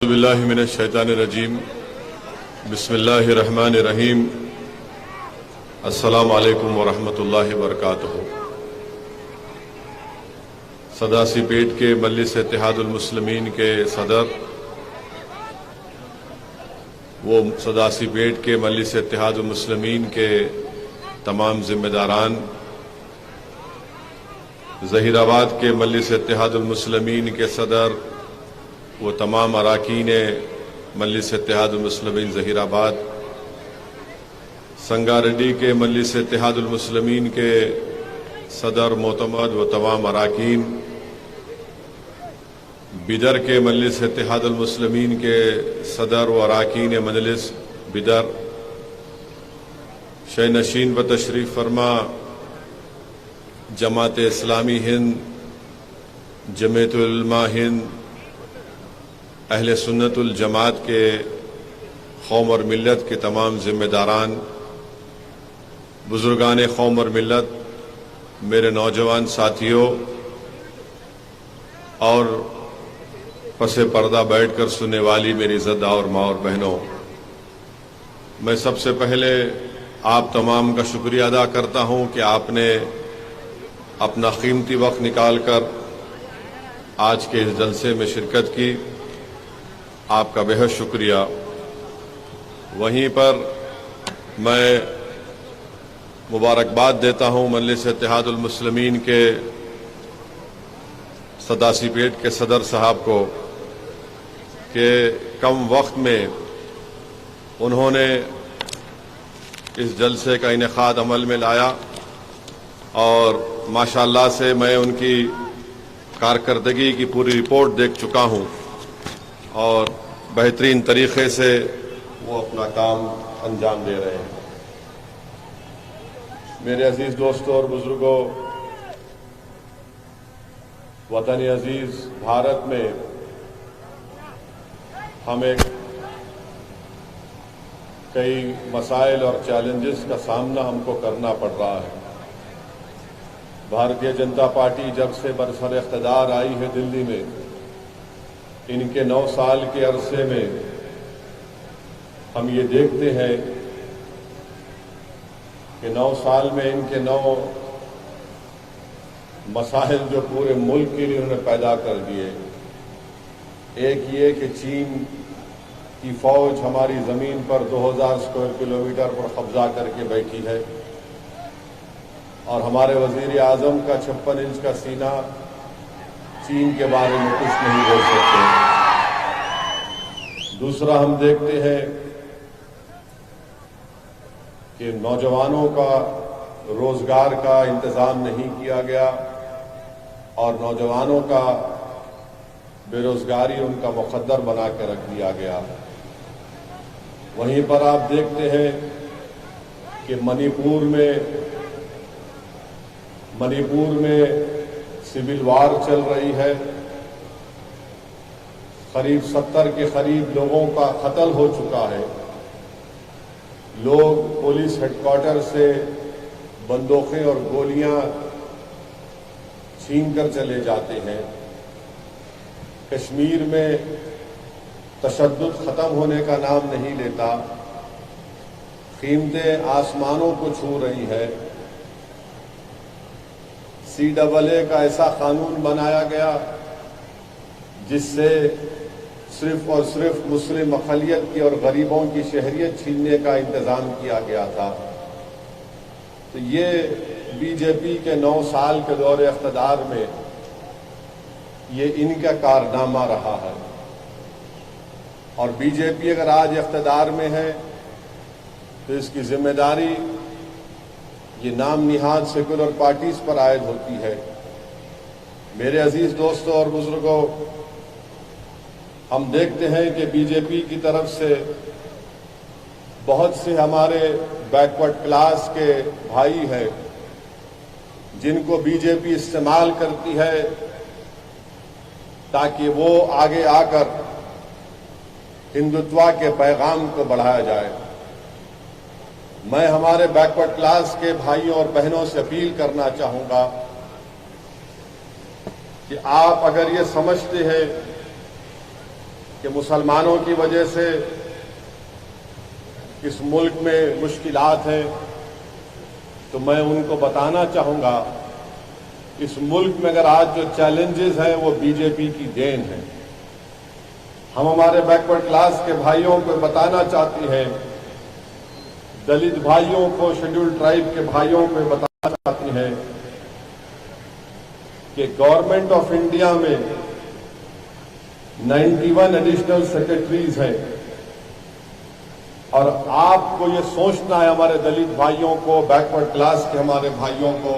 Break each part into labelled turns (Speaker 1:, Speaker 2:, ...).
Speaker 1: बिस्मिल्लाहि मिनश शैतानिर रजीम बिस्मिल्लाहिर रहमानिर रहीम अस्सलामु अलैकुम व रहमतुल्लाहि व बरकातुहू। सदासीपेट के मजलिस इत्तेहादुल मुस्लिमीन के सदर, वो सदासीपेट के मजलिस इत्तेहादुल मुस्लिमीन के तमाम जिम्मेदारान, ज़हीराबाद के मजलिस इत्तेहादुल मुस्लिमीन के सदर, वो तमाम अराकीन मजलिस इत्तेहादुल मुस्लिमीन ज़हीराबाद, संगारेड्डी के मजलिस इत्तेहादुल मुस्लिमीन के सदर मोतमद व तमाम अराकीन, बिदर के मजलिस इत्तेहादुल मुस्लिमीन के सदर व अराकीन मजलिस बिदर, शय नशीन व तशरीफ़ फरमा जमात इस्लामी हिंद, जमीयतुल उलमा हिंद, अहले सुन्नतुल जमात के कौम और मिल्लत के तमाम जिम्मेदारान, बुजुर्गान कौम और मिल्लत, मेरे नौजवान साथियों और पसे पर्दा बैठकर सुनने वाली मेरी इज़्ज़तदार और माँ और बहनों, मैं सबसे पहले आप तमाम का शुक्रिया अदा करता हूँ कि आपने अपना कीमती वक्त निकालकर आज के इस जलसे में शिरकत की। आपका बेहद शुक्रिया। वहीं पर मैं मुबारकबाद देता हूँ मजलिस इत्तेहादुल मुस्लिमीन के सदासीपेट के सदर साहब को कि कम वक्त में उन्होंने इस जलसे का इनेकाद अमल में लाया और माशाअल्लाह से मैं उनकी कारकर्दगी की पूरी रिपोर्ट देख चुका हूँ और बेहतरीन तरीके से वो अपना काम अंजाम दे रहे हैं। मेरे अजीज दोस्तों और बुजुर्गों, वतन अजीज भारत में हमें कई मसाइल और चैलेंजेस का सामना हमको करना पड़ रहा है। भारतीय जनता पार्टी जब से बरसर इख्तिदार आई है दिल्ली में, इनके 9 साल के अरसे में हम ये देखते हैं कि 9 साल में इनके 9 मसाइल जो पूरे मुल्क के लिए उन्होंने पैदा कर दिए। एक ये कि चीन की फौज हमारी ज़मीन पर 2000 स्क्वायर किलोमीटर पर कब्जा करके बैठी है और हमारे वज़ीर आज़म का 56 इंच का सीना चीन के बारे में कुछ नहीं बोल सकते। दूसरा, हम देखते हैं कि नौजवानों का रोजगार का इंतजाम नहीं किया गया और नौजवानों का बेरोजगारी उनका मुकद्दर बना कर रख दिया गया। वहीं पर आप देखते हैं कि मणिपुर में सिविल वार चल रही है। करीब 70 के करीब लोगों का कत्ल हो चुका है। लोग पुलिस हेडक्वार्टर से बंदूकें और गोलियां छीन कर चले जाते हैं। कश्मीर में तशद्दुद खत्म होने का नाम नहीं लेता। कीमतें आसमानों को छू रही है। CAA का ऐसा कानून बनाया गया जिससे सिर्फ और सिर्फ मुस्लिम अक़लियत की और गरीबों की शहरियत छीनने का इंतजाम किया गया था। तो ये बीजेपी के 9 साल के दौरे इख्तिदार में ये इनका कारनामा रहा है। और बीजेपी अगर आज इख्तिदार में है तो इसकी जिम्मेदारी ये नाम निहाद सेकुलर पार्टीज पर आयद होती है। मेरे अजीज दोस्तों और बुजुर्गों, हम देखते हैं कि बीजेपी की तरफ से बहुत से हमारे बैकवर्ड क्लास के भाई हैं जिनको बीजेपी इस्तेमाल करती है ताकि वो आगे आकर हिंदुत्व के पैगाम को बढ़ाया जाए। मैं हमारे बैकवर्ड क्लास के भाइयों और बहनों से अपील करना चाहूंगा कि आप अगर ये समझते हैं कि मुसलमानों की वजह से इस मुल्क में मुश्किलात हैं, तो मैं उनको बताना चाहूँगा इस मुल्क में अगर आज जो चैलेंजेस हैं वो बीजेपी की देन है। हम हमारे बैकवर्ड क्लास के भाइयों को बताना चाहते हैं, दलित भाइयों को, शेड्यूल्ड ट्राइब के भाइयों को बताना चाहते हैं कि गवर्नमेंट ऑफ इंडिया में 91 एडिशनल सेक्रेटरीज हैं और आपको ये सोचना है, हमारे दलित भाइयों को, बैकवर्ड क्लास के हमारे भाइयों को,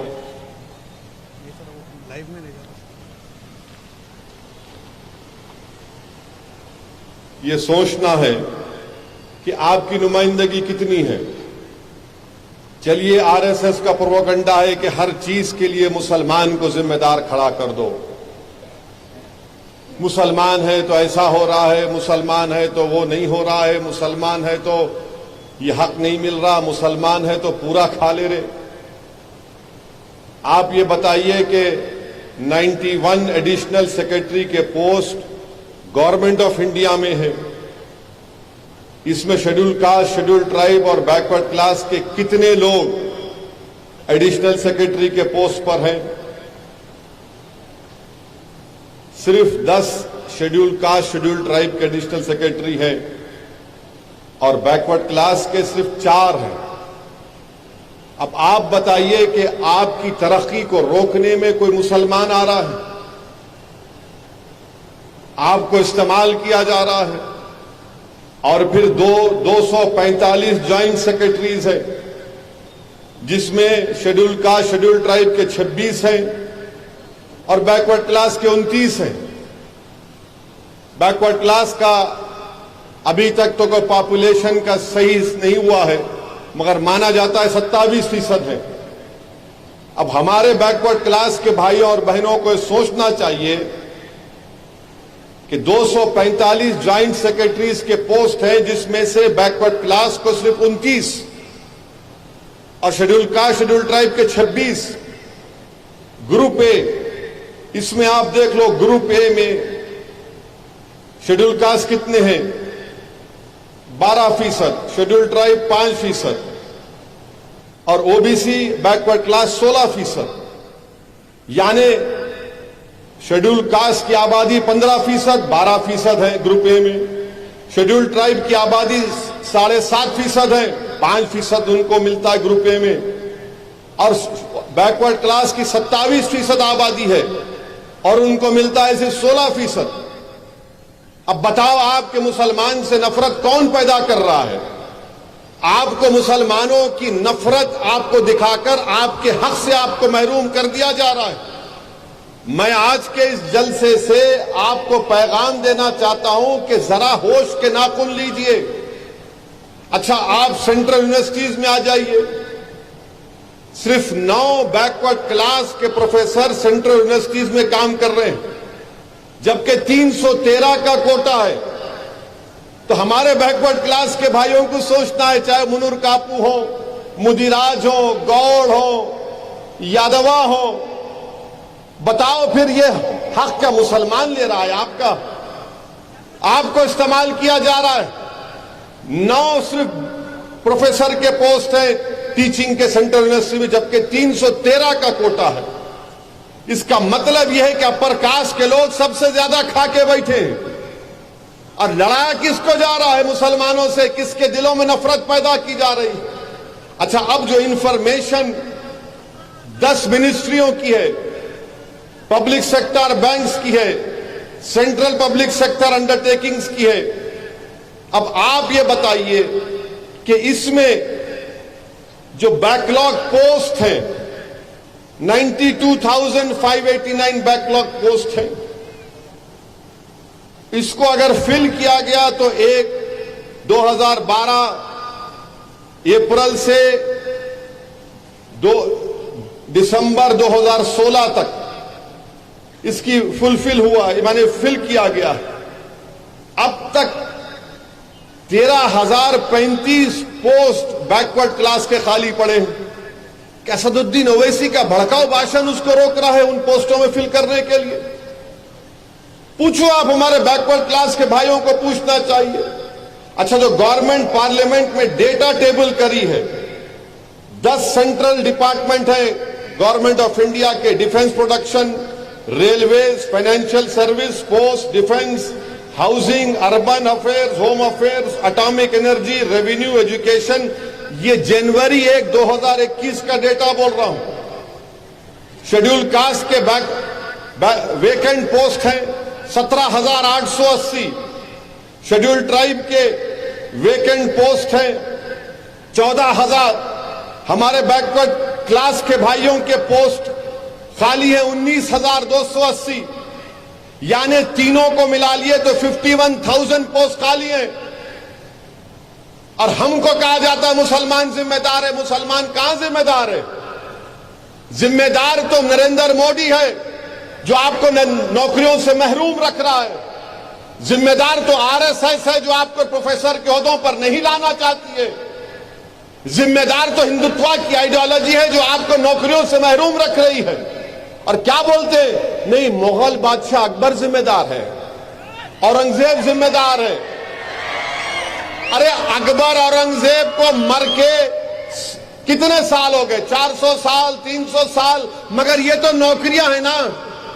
Speaker 1: ये सोचना है कि आपकी नुमाइंदगी कितनी है। चलिए, आरएसएस का प्रोपेगेंडा है कि हर चीज के लिए मुसलमान को जिम्मेदार खड़ा कर दो। मुसलमान है तो ऐसा हो रहा है, मुसलमान है तो वो नहीं हो रहा है, मुसलमान है तो ये हक नहीं मिल रहा, मुसलमान है तो पूरा खा ले रहे। आप ये बताइए कि 91 एडिशनल सेक्रेटरी के पोस्ट गवर्नमेंट ऑफ इंडिया में है, इसमें शेड्यूल कास्ट, शेड्यूल ट्राइब और बैकवर्ड क्लास के कितने लोग एडिशनल सेक्रेटरी के पोस्ट पर हैं? सिर्फ 10 शेड्यूल कास्ट, शेड्यूल ट्राइब के एडिशनल सेक्रेटरी हैं और बैकवर्ड क्लास के सिर्फ 4 हैं। अब आप बताइए कि आपकी तरक्की को रोकने में कोई मुसलमान आ रहा है? आपको इस्तेमाल किया जा रहा है। और फिर 245 ज्वाइंट सेक्रेटरीज हैं, जिसमें शेड्यूल कास्ट, शेड्यूल ट्राइब के 26 हैं और बैकवर्ड क्लास के 29 हैं। बैकवर्ड क्लास का अभी तक तो कोई पॉपुलेशन का सही नहीं हुआ है, मगर माना जाता है 27% है। अब हमारे बैकवर्ड क्लास के भाइयों और बहनों को सोचना चाहिए कि 245 ज्वाइंट सेक्रेटरीज के पोस्ट हैं, जिसमें से बैकवर्ड क्लास को सिर्फ 29 और शेड्यूल कास्ट, शेड्यूल ट्राइब के 26। ग्रुप ए, इसमें आप देख लो, ग्रुप ए में शेड्यूल कास्ट कितने हैं? 12%, शेड्यूल ट्राइब 5% और ओबीसी बैकवर्ड क्लास 16%। यानी शेड्यूल कास्ट की आबादी 15%, 12% है ग्रुप ए में। शेड्यूल ट्राइब की आबादी 7.5% है, 5% उनको मिलता है ग्रुप ए में। और बैकवर्ड क्लास की 27% आबादी है और उनको मिलता है सिर्फ 16%। अब बताओ, आपके मुसलमान से नफरत कौन पैदा कर रहा है? आपको मुसलमानों की नफरत आपको दिखाकर आपके हक से आपको महरूम कर दिया जा रहा है। मैं आज के इस जलसे से आपको पैगाम देना चाहता हूं कि जरा होश के नाखून लीजिए। अच्छा, आप सेंट्रल यूनिवर्सिटीज में आ जाइए, सिर्फ 9 बैकवर्ड क्लास के प्रोफेसर सेंट्रल यूनिवर्सिटीज में काम कर रहे हैं, जबकि 313 का कोटा है। तो हमारे बैकवर्ड क्लास के भाइयों को सोचना है, चाहे मुनूर कापू हो, मुदिराज हो, गौड़ हो, यादवा हो, बताओ फिर ये हक का मुसलमान ले रहा है आपका? आपको इस्तेमाल किया जा रहा है। 9 सिर्फ प्रोफेसर के पोस्ट है टीचिंग के सेंट्रल यूनिवर्सिटी में, जबकि 313 का कोटा है। इसका मतलब यह है कि अपर कास्ट के लोग सबसे ज्यादा खा के बैठे हैं। और लड़ाया किसको जा रहा है? मुसलमानों से। किसके दिलों में नफरत पैदा की जा रही? अच्छा, अब जो इंफॉर्मेशन 10 मिनिस्ट्रियों की है, पब्लिक सेक्टर बैंक्स की है, सेंट्रल पब्लिक सेक्टर अंडरटेकिंग्स की है, अब आप ये बताइए कि इसमें जो बैकलॉग पोस्ट है 92,589 बैकलॉग पोस्ट है, इसको अगर फिल किया गया तो 2012 अप्रैल से दिसंबर 2016 तक इसकी फुलफिल हुआ, माने फिल किया गया। अब तक 13,035 पोस्ट बैकवर्ड क्लास के खाली पड़े हैं। क्या असदुद्दीन ओवैसी का भड़काऊ भाषण उसको रोक रहा है उन पोस्टों में फिल करने के लिए? पूछो, आप हमारे बैकवर्ड क्लास के भाइयों को पूछना चाहिए। अच्छा, जो गवर्नमेंट पार्लियामेंट में डेटा टेबल करी है, 10 सेंट्रल डिपार्टमेंट है गवर्नमेंट ऑफ इंडिया के, defence production, railways, financial service, post, defence, housing, urban affairs, home affairs, atomic energy, revenue, education. ये जनवरी 1, 2021 का डेटा बोल रहा हूं। शेड्यूल कास्ट के वेकेंट पोस्ट हैं 17,880। शेड्यूल ट्राइब के वेकेंट पोस्ट हैं 14,000। हमारे बैकवर्ड क्लास के भाइयों के पोस्ट खाली है 19,280। यानी तीनों को मिला लिए तो 51,000 पोस्ट खाली है। और हमको कहा जाता है मुसलमान जिम्मेदार है। मुसलमान कहां जिम्मेदार है? जिम्मेदार तो नरेंद्र मोदी है जो आपको नौकरियों से महरूम रख रहा है। जिम्मेदार तो आरएसएस है जो आपको प्रोफेसर के ओहदों पर नहीं लाना चाहती है। जिम्मेदार तो हिंदुत्व की आइडियोलॉजी है जो आपको नौकरियों से महरूम रख रही है। और क्या बोलते हैं? नहीं, मुगल बादशाह अकबर जिम्मेदार है, औरंगजेब जिम्मेदार है। अरे अकबर औरंगजेब को मर के कितने साल हो गए? 400 साल, 300 साल। मगर ये तो नौकरियां हैं ना।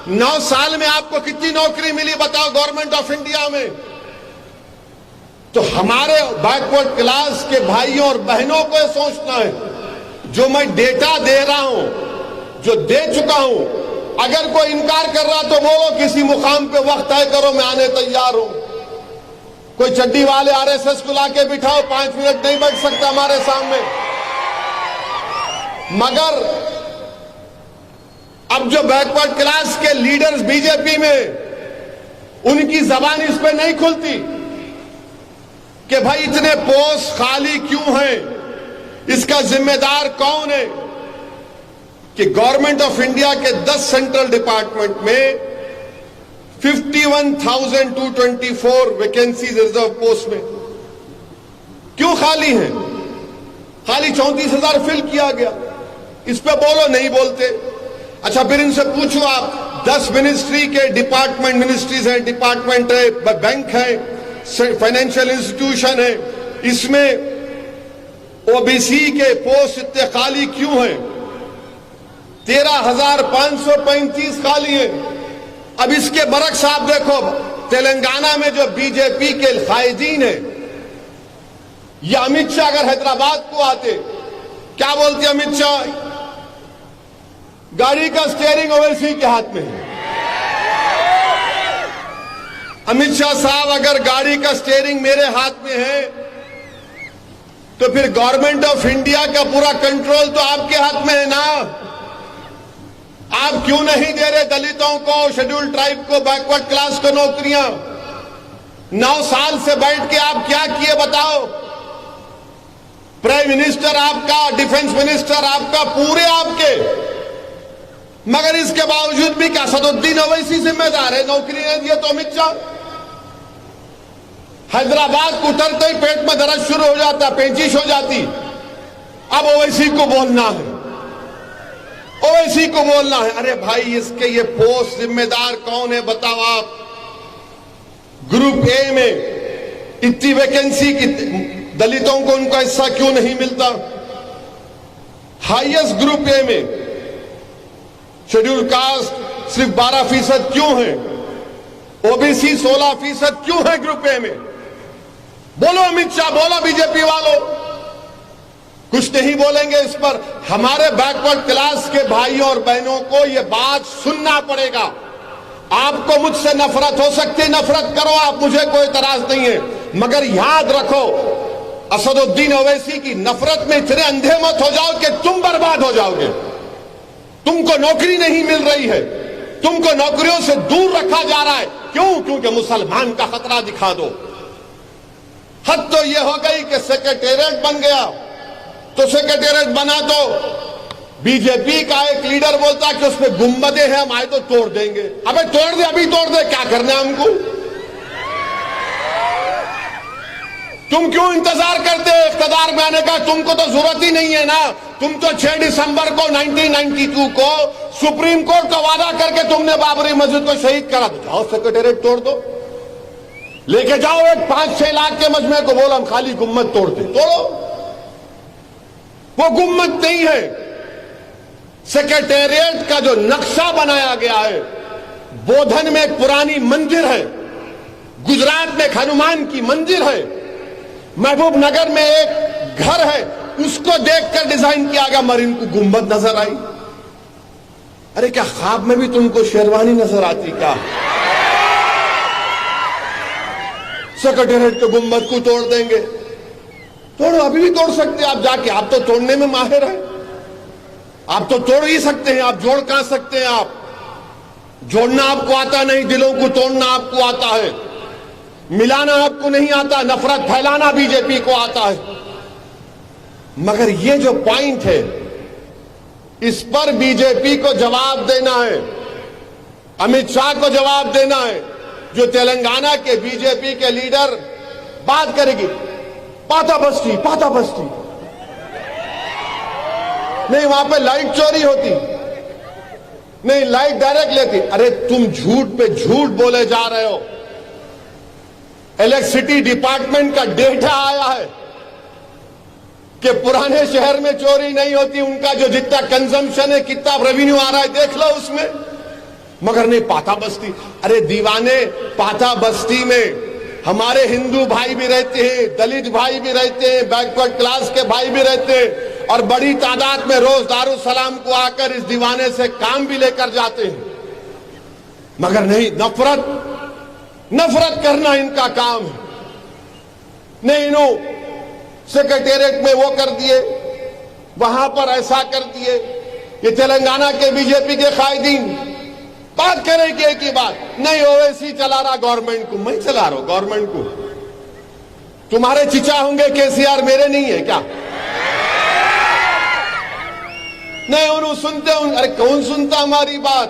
Speaker 1: 9 साल में आपको कितनी नौकरी मिली बताओ गवर्नमेंट ऑफ इंडिया में? तो हमारे बैकवर्ड क्लास के भाइयों और बहनों को यह सोचना है, जो मैं डेटा दे रहा हूं, जो दे चुका हूं, अगर कोई इनकार कर रहा तो बोलो, किसी मुकाम पे वक्त तय करो, मैं आने तैयार हूं। कोई चड्डी वाले आरएसएस को लाके बिठाओ, 5 मिनट नहीं बैठ सकता हमारे सामने। मगर अब जो बैकवर्ड क्लास के लीडर्स बीजेपी में, उनकी जबान इस पे नहीं खुलती कि भाई इतने पोस्ट खाली क्यों हैं, इसका जिम्मेदार कौन है? कि गवर्नमेंट ऑफ इंडिया के 10 सेंट्रल डिपार्टमेंट में 51,224 वैकेंसीज रिजर्व पोस्ट में क्यों खाली हैं? खाली 34,000 फिल किया गया। इस पे बोलो, नहीं बोलते। अच्छा, फिर इनसे पूछो आप, 10 मिनिस्ट्री के डिपार्टमेंट, मिनिस्ट्रीज हैं, डिपार्टमेंट है, बैंक है, फाइनेंशियल इंस्टीट्यूशन है, इसमें ओबीसी के पोस्ट इतने खाली क्यों हैं? 13,535 खाली है। अब इसके बरक्स आप देखो, तेलंगाना में जो बीजेपी के कायदीन है, या अमित शाह अगर हैदराबाद को आते, क्या बोलते अमित शाह? गाड़ी का स्टीयरिंग ओवैसी के हाथ में है। अमित शाह साहब, अगर गाड़ी का स्टीयरिंग मेरे हाथ में है तो फिर गवर्नमेंट ऑफ इंडिया का पूरा कंट्रोल तो आपके हाथ में है ना। आप क्यों नहीं दे रहे दलितों को, शेड्यूल ट्राइब को, बैकवर्ड क्लास को नौकरियां? 9 साल से बैठ के आप क्या किए बताओ? प्राइम मिनिस्टर आपका, डिफेंस मिनिस्टर आपका, पूरे आपके। मगर इसके बावजूद भी क्या असदुद्दीन ओवैसी जिम्मेदार है? नौकरी नहीं दिए तो अमित शाह। हैदराबाद को उतरते ही पेट में दर्द शुरू हो जाता, पेंचिश हो जाती। अब ओवैसी को बोलना है, ओवैसी को बोलना है। अरे भाई, इसके ये पोस्ट जिम्मेदार कौन है बताओ आप? ग्रुप ए में इतनी वैकेंसी की, दलितों को उनका हिस्सा क्यों नहीं मिलता? हाईएस्ट ग्रुप ए में शेड्यूल कास्ट सिर्फ 12% क्यों है? ओबीसी 16% क्यों है ग्रुप ए में? बोलो अमित शाह, बोलो बीजेपी वालों, कुछ नहीं बोलेंगे इस पर। हमारे बैकवर्ड क्लास के भाइयों और बहनों को यह बात सुनना पड़ेगा। आपको मुझसे नफरत हो सकती है, नफरत करो आप, मुझे कोई इतराज नहीं है। मगर याद रखो, असदुद्दीन ओवैसी की नफरत में इतने अंधे मत हो जाओ कि तुम बर्बाद हो जाओगे। तुमको नौकरी नहीं मिल रही है, तुमको नौकरियों से दूर रखा जा रहा है। क्यों? क्योंकि मुसलमान का खतरा दिखा दो। हद तो यह हो गई कि सेक्रेटेरिएट बन गया, तो सेक्रेटेरिएट बना तो बीजेपी का एक लीडर बोलता कि उसमें गुंबदें हैं, हम आए तो तोड़ देंगे। अबे तोड़ दे, अभी तोड़ दे, क्या करना है हमको? तुम क्यों इंतजार करते हो इख्तिदार में आने का? तुमको तो जरूरत ही नहीं है ना। तुम तो 6 दिसंबर को 1992 को सुप्रीम कोर्ट का वादा करके तुमने बाबरी मस्जिद को शहीद करा। तो जाओ सेक्रेटेरिएट तोड़ दो, लेके जाओ एक 5-6 लाख के मजमे को, बोलो हम खाली गुम्मत तोड़ते, तोड़ो। वो गुम्मत नहीं है। सेक्रेटेरिएट का जो नक्शा बनाया गया है, बोधन में एक पुरानी मंदिर है, गुजरात में एक हनुमान की मंदिर है, महबूब नगर में एक घर है, उसको देखकर डिजाइन किया गया, मगर इनको गुंबद नजर आई। अरे क्या ख्वाब में भी तुमको शेरवानी नजर आती क्या? सेक्रेटेरिएट के गुंबद को तोड़ देंगे? तोड़ो, अभी भी तोड़ सकते हैं आप जाके, आप तो तोड़ने में माहिर हैं, आप तो तोड़ ही सकते हैं, आप जोड़ कहां सकते हैं? आप जोड़ना आपको आता नहीं, दिलों को तोड़ना आपको आता है, मिलाना आपको नहीं आता, नफरत फैलाना बीजेपी को आता है। मगर ये जो पॉइंट है, इस पर बीजेपी को जवाब देना है, अमित शाह को जवाब देना है। जो तेलंगाना के बीजेपी के लीडर बात करेगी, पाता बस्ती नहीं, वहां पे लाइट चोरी होती नहीं, लाइट डायरेक्ट लेती। अरे तुम झूठ पे झूठ बोले जा रहे हो। इलेक्ट्रिसिटी डिपार्टमेंट का डेटा आया है कि पुराने शहर में चोरी नहीं होती, उनका जो जितना कंजम्पशन है, कितना रेवेन्यू आ रहा है, देख लो उसमें। मगर नहीं, पाता बस्ती। अरे दीवाने, पाता बस्ती में हमारे हिंदू भाई भी रहते हैं, दलित भाई भी रहते हैं, बैकवर्ड क्लास के भाई भी रहते हैं, और बड़ी तादाद में रोज दारुसलाम को आकर इस दीवाने से काम भी लेकर जाते हैं। मगर नहीं, नफरत करना इनका काम है। नहीं, इन्हों सेक्रेटेरिएट में वो कर दिए, वहां पर ऐसा कर दिए। ये तेलंगाना के बीजेपी के कायदीन बात करेंगे एक ही बात, नहीं ओवैसी चला रहा गवर्नमेंट को, मैं चला रहा हूं गवर्नमेंट को। तुम्हारे चिचा होंगे केसीआर, मेरे नहीं है क्या? नहीं, उन्होंने सुनते होंगे। अरे कौन सुनता हमारी बात?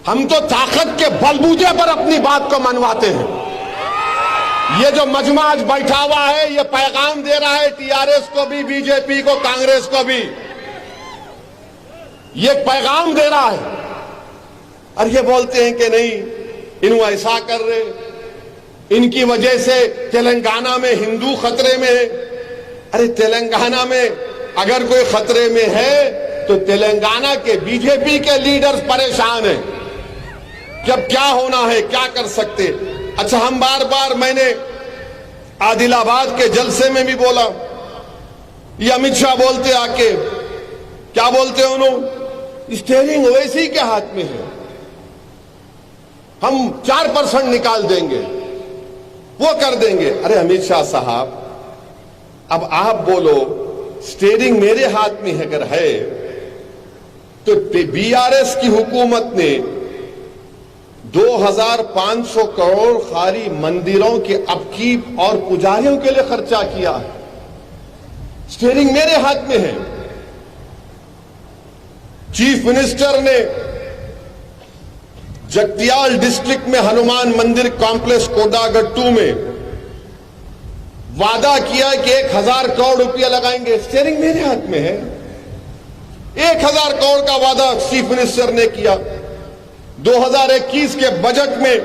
Speaker 1: हम तो ताकत के बलबूते पर अपनी बात को मनवाते हैं। ये जो मजमा आज बैठा हुआ है, ये पैगाम दे रहा है टीआरएस को भी, बीजेपी को, कांग्रेस को भी, ये पैगाम दे रहा है। और ये बोलते हैं कि नहीं, इन्हों ऐसा कर रहे, इनकी वजह से तेलंगाना में हिंदू खतरे में है। अरे तेलंगाना में अगर कोई खतरे में है तो तेलंगाना के बीजेपी के लीडर्स परेशान हैं कि अब क्या होना है, क्या कर सकते। अच्छा, हम बार बार, मैंने आदिलाबाद के जलसे में भी बोला, ये अमित शाह बोलते आके, क्या बोलते हैं उन्होंने, स्टीयरिंग ओवैसी के हाथ में है, हम 4% निकाल देंगे, वो कर देंगे। अरे अमित शाह साहब, अब आप बोलो स्टीयरिंग मेरे हाथ में अगर है तो बीआरएस की हुकूमत ने 2500 करोड़ खाली मंदिरों के अपकीप और पुजारियों के लिए खर्चा किया है। स्टीयरिंग मेरे हाथ में है। चीफ मिनिस्टर ने जगतियाल डिस्ट्रिक्ट में हनुमान मंदिर कॉम्प्लेक्स कोडागट्टू में वादा किया कि 1000 करोड़ रुपया लगाएंगे। स्टीयरिंग मेरे हाथ में है। 1000 करोड़ का वादा चीफ मिनिस्टर ने किया। 2021 के बजट में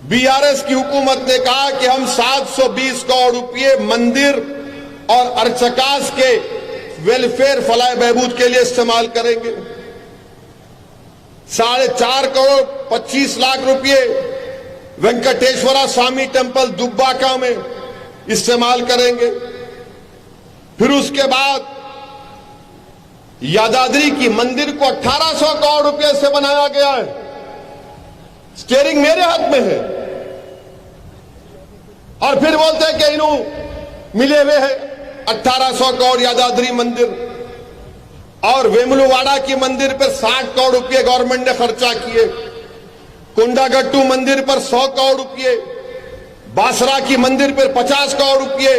Speaker 1: बीआरएस की हुकूमत ने कहा कि हम 720 करोड़ रुपये मंदिर और अर्चकास के वेलफेयर, फलाह बहबूद के लिए इस्तेमाल करेंगे। 4.5 करोड़ 25 लाख रुपये वेंकटेश्वरा स्वामी टेम्पल दुब्बाका में इस्तेमाल करेंगे। फिर उसके बाद यादाद्री की मंदिर को 1800 करोड़ रुपए से बनाया गया है। स्टीयरिंग मेरे हाथ में है। और फिर बोलते हैं कि इन्हों मिले हुए हैं 1800 करोड़ यादाद्री मंदिर, और वेमुलवाड़ा की मंदिर पर 60 करोड़ रुपए गवर्नमेंट ने खर्चा किए। कोंडागट्टू मंदिर पर 100 करोड़ रुपए, बासरा की मंदिर पर 50 करोड़ रुपए,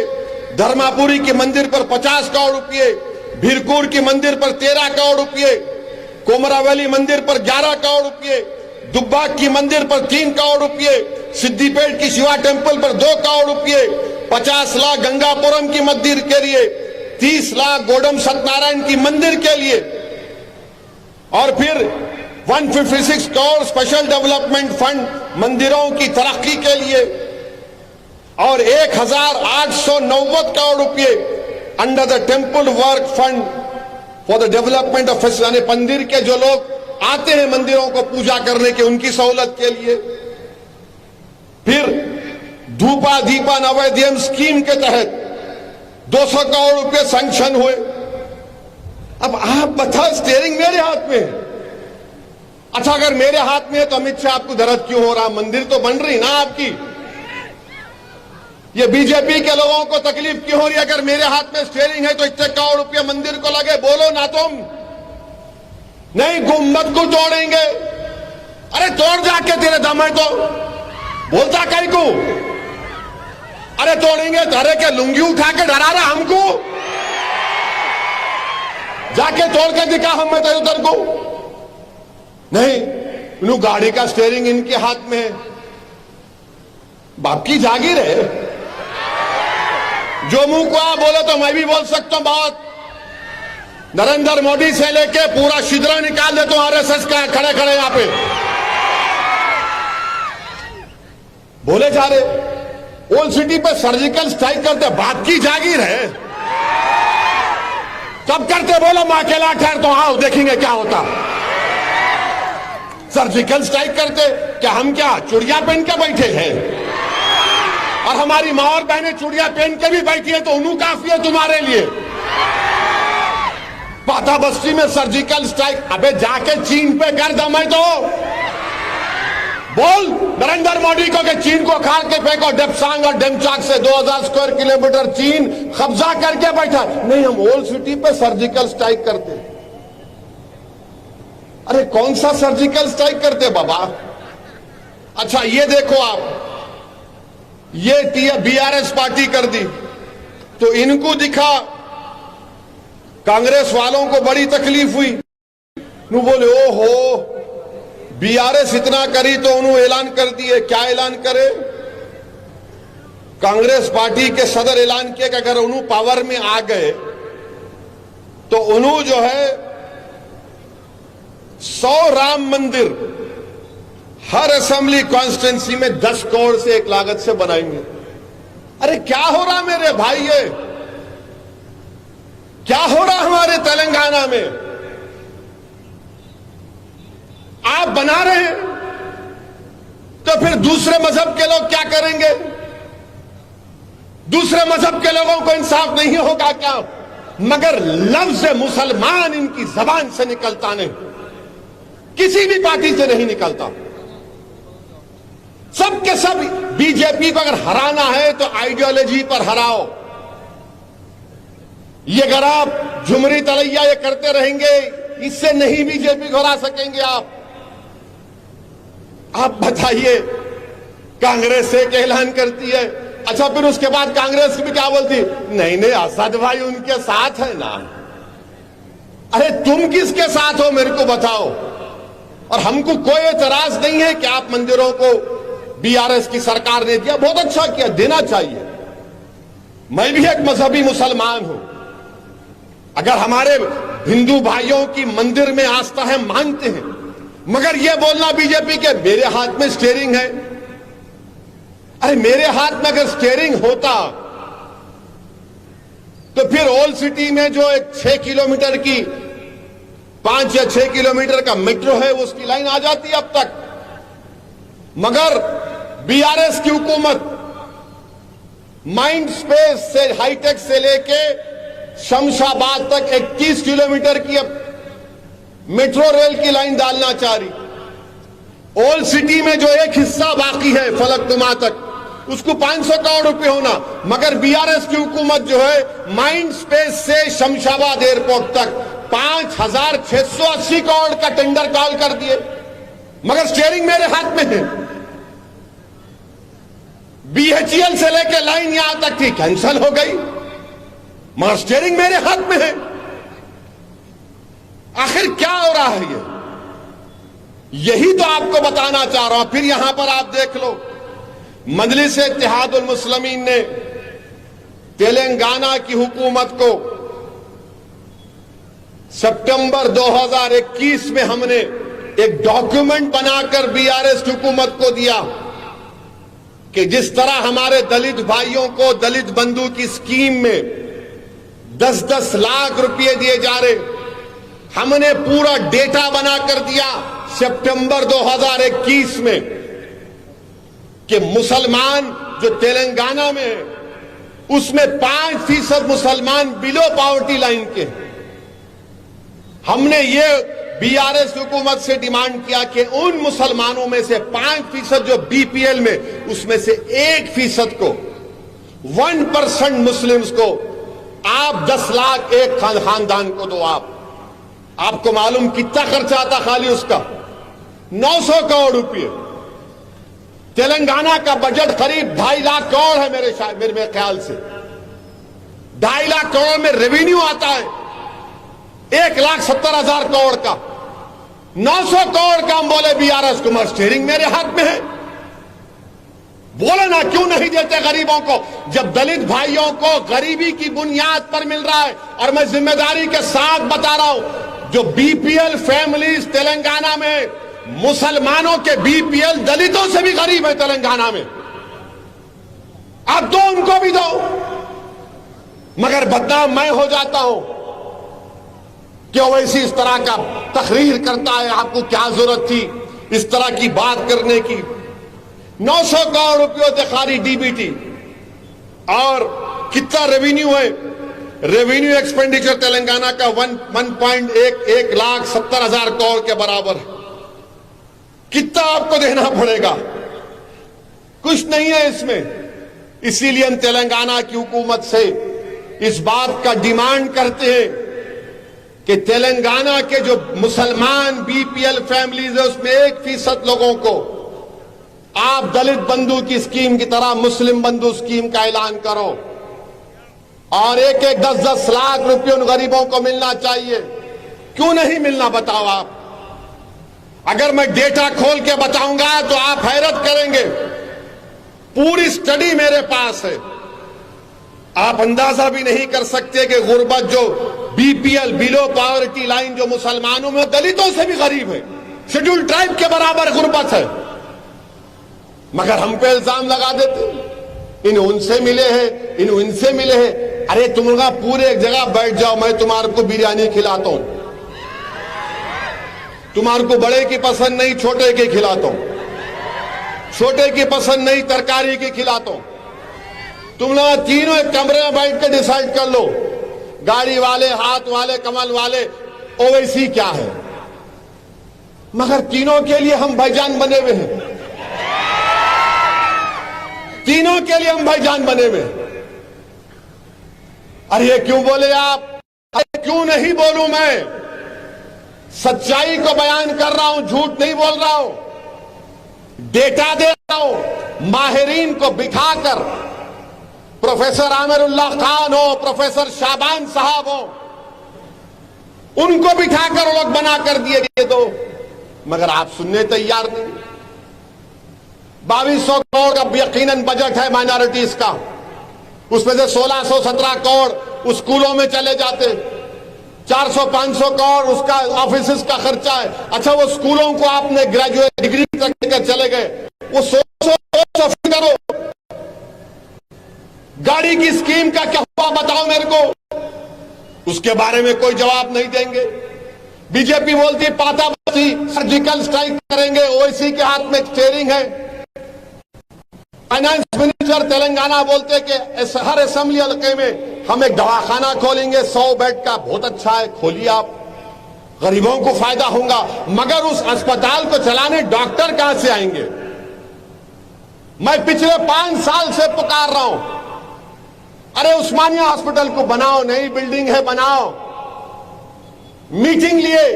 Speaker 1: धर्मापुरी की मंदिर पर 50 करोड़ रुपए, भीरकुर की मंदिर पर 13 करोड़ रुपए, कोमरावली मंदिर पर 11 करोड़ रुपए, दुब्बाक की मंदिर पर 3 करोड़ रुपए, सिद्दीपेट की शिवा टेम्पल पर 2 करोड़ रुपए, 50 लाख गंगापुरम की मंदिर के लिए, 30 लाख गोडम सत्यनारायण की मंदिर के लिए और फिर 156 करोड़ स्पेशल डेवलपमेंट फंड मंदिरों की तरक्की के लिए और 1890 करोड़ रुपए under the temple work fund for the development of यानी मंदिर के जो लोग आते हैं मंदिरों को पूजा करने के उनकी सहूलत के लिए। फिर धूपा दीपा नवोदयम स्कीम के तहत 200 करोड़ रुपए सैंक्शन हुए। अब आप बता, स्टीयरिंग मेरे हाथ में है। अच्छा, अगर मेरे हाथ में है तो अमित शाह आपको दर्द क्यों हो रहा? मंदिर तो बन रही ना आपकी। ये बीजेपी के लोगों को तकलीफ क्यों हो रही है? अगर मेरे हाथ में स्टीयरिंग है तो इतने करोड़ रुपया मंदिर को लगे, बोलो ना तुम। नहीं, गुम्बद को तोड़ेंगे। अरे तोड़ जाके, तेरे दम है तो बोलता कहीं को। अरे तोड़ेंगे तो अरे क्या लुंगी उठा के डरा रहा हमको? जाके तोड़ के दिखा हमें तो उधर को। नहीं, गाड़ी का स्टीयरिंग इनके हाथ में है। बाप की जागीर है। जो मुंह को आप बोले तो मैं भी बोल सकता हूं बात। नरेंद्र मोदी से लेके पूरा शिद्रा निकाल देता हूं आरएसएस का, खड़े खड़े यहां पे बोले जा रहे। ओल्ड सिटी पे सर्जिकल स्ट्राइक करते, बाप की जागीर है। कब करते बोलो, मैं अकेला ठहरता हूं, आओ देखेंगे क्या होता। सर्जिकल स्ट्राइक करते क्या? हम क्या चुड़िया पहन के बैठे हैं? और हमारी मां और बहनें चुड़िया पहन के भी बैठी है तो उन्हों काफी है तुम्हारे लिए। पाता बस्ती में सर्जिकल स्ट्राइक, अबे जाके चीन पे कर दम है तो बोल नरेंद्र मोदी को कि चीन को खाल के फेंको। डेप्सांग और डेमचाक से 2000 स्क्वायर किलोमीटर चीन कब्जा करके बैठा। नहीं, हम ओल्ड सिटी पे सर्जिकल स्ट्राइक करते। अरे कौन सा सर्जिकल स्ट्राइक करते बाबा? अच्छा ये देखो आप, ये बीआरएस पार्टी कर दी तो इनको दिखा, कांग्रेस वालों को बड़ी तकलीफ हुई। नु बोले ओहो, बीआरएस इतना करी तो उन्होंने ऐलान कर दिए। क्या ऐलान करे? कांग्रेस पार्टी के सदर ऐलान किया कि अगर उन्होंने पावर में आ गए तो उन्होंने जो है 100 राम मंदिर हर असेंबली कॉन्स्टिट्यूंसी में 10 करोड़ से एक लागत से बनाएंगे। अरे क्या हो रहा मेरे भाई, ये क्या हो रहा हमारे तेलंगाना में? आप बना रहे हैं तो फिर दूसरे मजहब के लोग क्या करेंगे? दूसरे मजहब के लोगों को इंसाफ नहीं होगा क्या? मगर लफ्ज मुसलमान इनकी जबान से निकलता नहीं, किसी भी पार्टी से नहीं निकलता। सब के सब बीजेपी को अगर हराना है तो आइडियोलॉजी पर हराओ। ये अगर आप झुमरी तलैया ये करते रहेंगे, इससे नहीं बीजेपी को हरा सकेंगे आप बताइए। कांग्रेस एक ऐलान करती है, अच्छा फिर उसके बाद कांग्रेस भी क्या बोलती? नहीं नहीं, असद भाई उनके साथ है ना। अरे तुम किसके साथ हो मेरे को बताओ। और हमको कोई एतराज नहीं है कि आप मंदिरों को बीआरएस की सरकार ने दिया, बहुत अच्छा किया, देना चाहिए। मैं भी एक मजहबी मुसलमान हूं। अगर हमारे हिंदू भाइयों की मंदिर में आस्था है, मानते हैं, मगर यह बोलना बीजेपी के मेरे हाथ में स्टीयरिंग है। अरे मेरे हाथ में अगर स्टीयरिंग होता तो फिर ओल्ड सिटी में जो एक 6 किलोमीटर की 5 या 6 किलोमीटर का मेट्रो है उसकी लाइन आ जाती अब तक। मगर बीआरएस की हुकूमत माइंड स्पेस से हाईटेक से लेके शमशाबाद तक 21 किलोमीटर की अब मेट्रो रेल की लाइन डालना चाह रही। ओल्ड सिटी में जो एक हिस्सा बाकी है फलकनुमा तक, उसको 500 करोड़ रुपए होना, मगर बीआरएस की हुकूमत जो है माइंड स्पेस से शमशाबाद एयरपोर्ट तक 5680 करोड़ का टेंडर कॉल कर दिए, मगर स्टीयरिंग मेरे हाथ में है। बीएचईएल से लेकर लाइन यहां तक थी, कैंसिल हो गई, मगर स्टीयरिंग मेरे हाथ में है। आखिर क्या हो रहा है ये? यही तो आपको बताना चाह रहा हूं। फिर यहां पर आप देख लो, मजलिस इत्तेहादुल मुस्लिमीन ने तेलंगाना की हुकूमत को सितंबर 2021 में हमने एक डॉक्यूमेंट बनाकर बीआरएस हुकूमत को दिया कि जिस तरह हमारे दलित भाइयों को दलित बंधु की स्कीम में 10-10 लाख रुपए दिए जा रहे, हमने पूरा डेटा बनाकर दिया सितंबर 2021 में कि मुसलमान जो तेलंगाना में है उसमें 5% मुसलमान बिलो पॉवर्टी लाइन के हैं। हमने ये बीआरएस हुकूमत से डिमांड किया कि उन मुसलमानों में से 5% जो बीपीएल में, उसमें से 1% को 1% मुस्लिम्स को आप 10 लाख एक खानदान को दो। आपको मालूम कितना खर्चा आता खाली उसका? 900 करोड़ रुपए। तेलंगाना का बजट करीब 2.5 लाख करोड़ है मेरे ख्याल से। 2.5 लाख करोड़ में रेवेन्यू आता है 1,70,000 करोड़ का। 900 करोड़ का हम बोले बीआरएस को, स्टीयरिंग मेरे हाथ में है। बोले ना क्यों नहीं देते गरीबों को, जब दलित भाइयों को गरीबी की बुनियाद पर मिल रहा है। और मैं जिम्मेदारी के साथ बता रहा हूं, जो बीपीएल फैमिलीज तेलंगाना में, मुसलमानों के बीपीएल दलितों से भी गरीब है तेलंगाना में, आप दो, उनको भी दो। मगर बदनाम मैं हो जाता हूं कि ओवैसी इस तरह का तकरीर करता है। आपको क्या जरूरत थी इस तरह की बात करने की? 900 करोड़ रुपयों से खाली डीबीटी। और कितना रेवेन्यू है? रेवेन्यू एक्सपेंडिचर तेलंगाना का 1,70,000 करोड़ के बराबर है। कितना आपको देना पड़ेगा? कुछ नहीं है इसमें। इसीलिए हम तेलंगाना की हुकूमत से इस बात का डिमांड करते हैं कि तेलंगाना के जो मुसलमान बीपीएल फैमिलीज है उसमें 1% लोगों को आप दलित बंधु की स्कीम की तरह मुस्लिम बंधु स्कीम का ऐलान करो। और 10-10 लाख रुपए उन गरीबों को मिलना चाहिए। क्यों नहीं मिलना बताओ आप? अगर मैं डेटा खोल के बताऊंगा तो आप हैरत करेंगे। पूरी स्टडी मेरे पास है। आप अंदाजा भी नहीं कर सकते कि गुर्बत जो बीपीएल बिलो पॉवर्टी लाइन जो मुसलमानों में दलितों से भी गरीब है, शेड्यूल ट्राइब के बराबर गुर्बत है। मगर हम पे इल्जाम लगा देते इन उनसे मिले हैं, इन उनसे मिले हैं। अरे तुम लोग पूरे एक जगह बैठ जाओ, मैं तुम्हारे को बिरयानी खिलाता हूं। तुम्हारे को बड़े की पसंद नहीं, छोटे की खिलाता हूं। छोटे की पसंद नहीं, तरकारी की खिलाता हूं। तुम लोग तीनों एक कमरे में बैठ कर डिसाइड कर लो, गाड़ी वाले, हाथ वाले, कमल वाले, ओवैसी क्या है। मगर तीनों के लिए हम भाईजान बने हुए हैं। तीनों के लिए हम भाईजान बने हुए हैं। अरे ये क्यों बोले आप? अरे क्यों नहीं बोलूं? मैं सच्चाई को बयान कर रहा हूं, झूठ नहीं बोल रहा हूं। डेटा दे रहा हूं। माहिरीन को बिठाकर, प्रोफेसर आमिरुल्लाह खान हो, प्रोफेसर शाबान साहब हो, उनको बिठाकर वो लोग बना कर दिए दो। मगर आप सुनने तैयार नहीं। 2200 करोड़ का यकीनन बजट है माइनॉरिटीज का। उसमें से 1617 करोड़ स्कूलों में चले जाते, 400-500 करोड़ उसका ऑफिस का खर्चा है। अच्छा, वो स्कूलों को आपने ग्रेजुएट डिग्री तक लेकर चले गए, वो 100 करो। गाड़ी की स्कीम का क्या हुआ बताओ मेरे को? उसके बारे में कोई जवाब नहीं देंगे। बीजेपी बोलती पाताबस्ती सर्जिकल स्ट्राइक करेंगे, ओवैसी के हाथ में स्टीयरिंग है। फाइनेंस मिनिस्टर तेलंगाना बोलते कि हर असेंबली हल्के में हम एक दवाखाना खोलेंगे 100 बेड का। बहुत अच्छा है, खोलिए आप, गरीबों को फायदा होगा। मगर उस अस्पताल को चलाने डॉक्टर कहां से आएंगे? मैं पिछले 5 साल से पुकार रहा हूं, अरे उस्मानिया हॉस्पिटल को बनाओ, नई बिल्डिंग है, बनाओ। मीटिंग लिए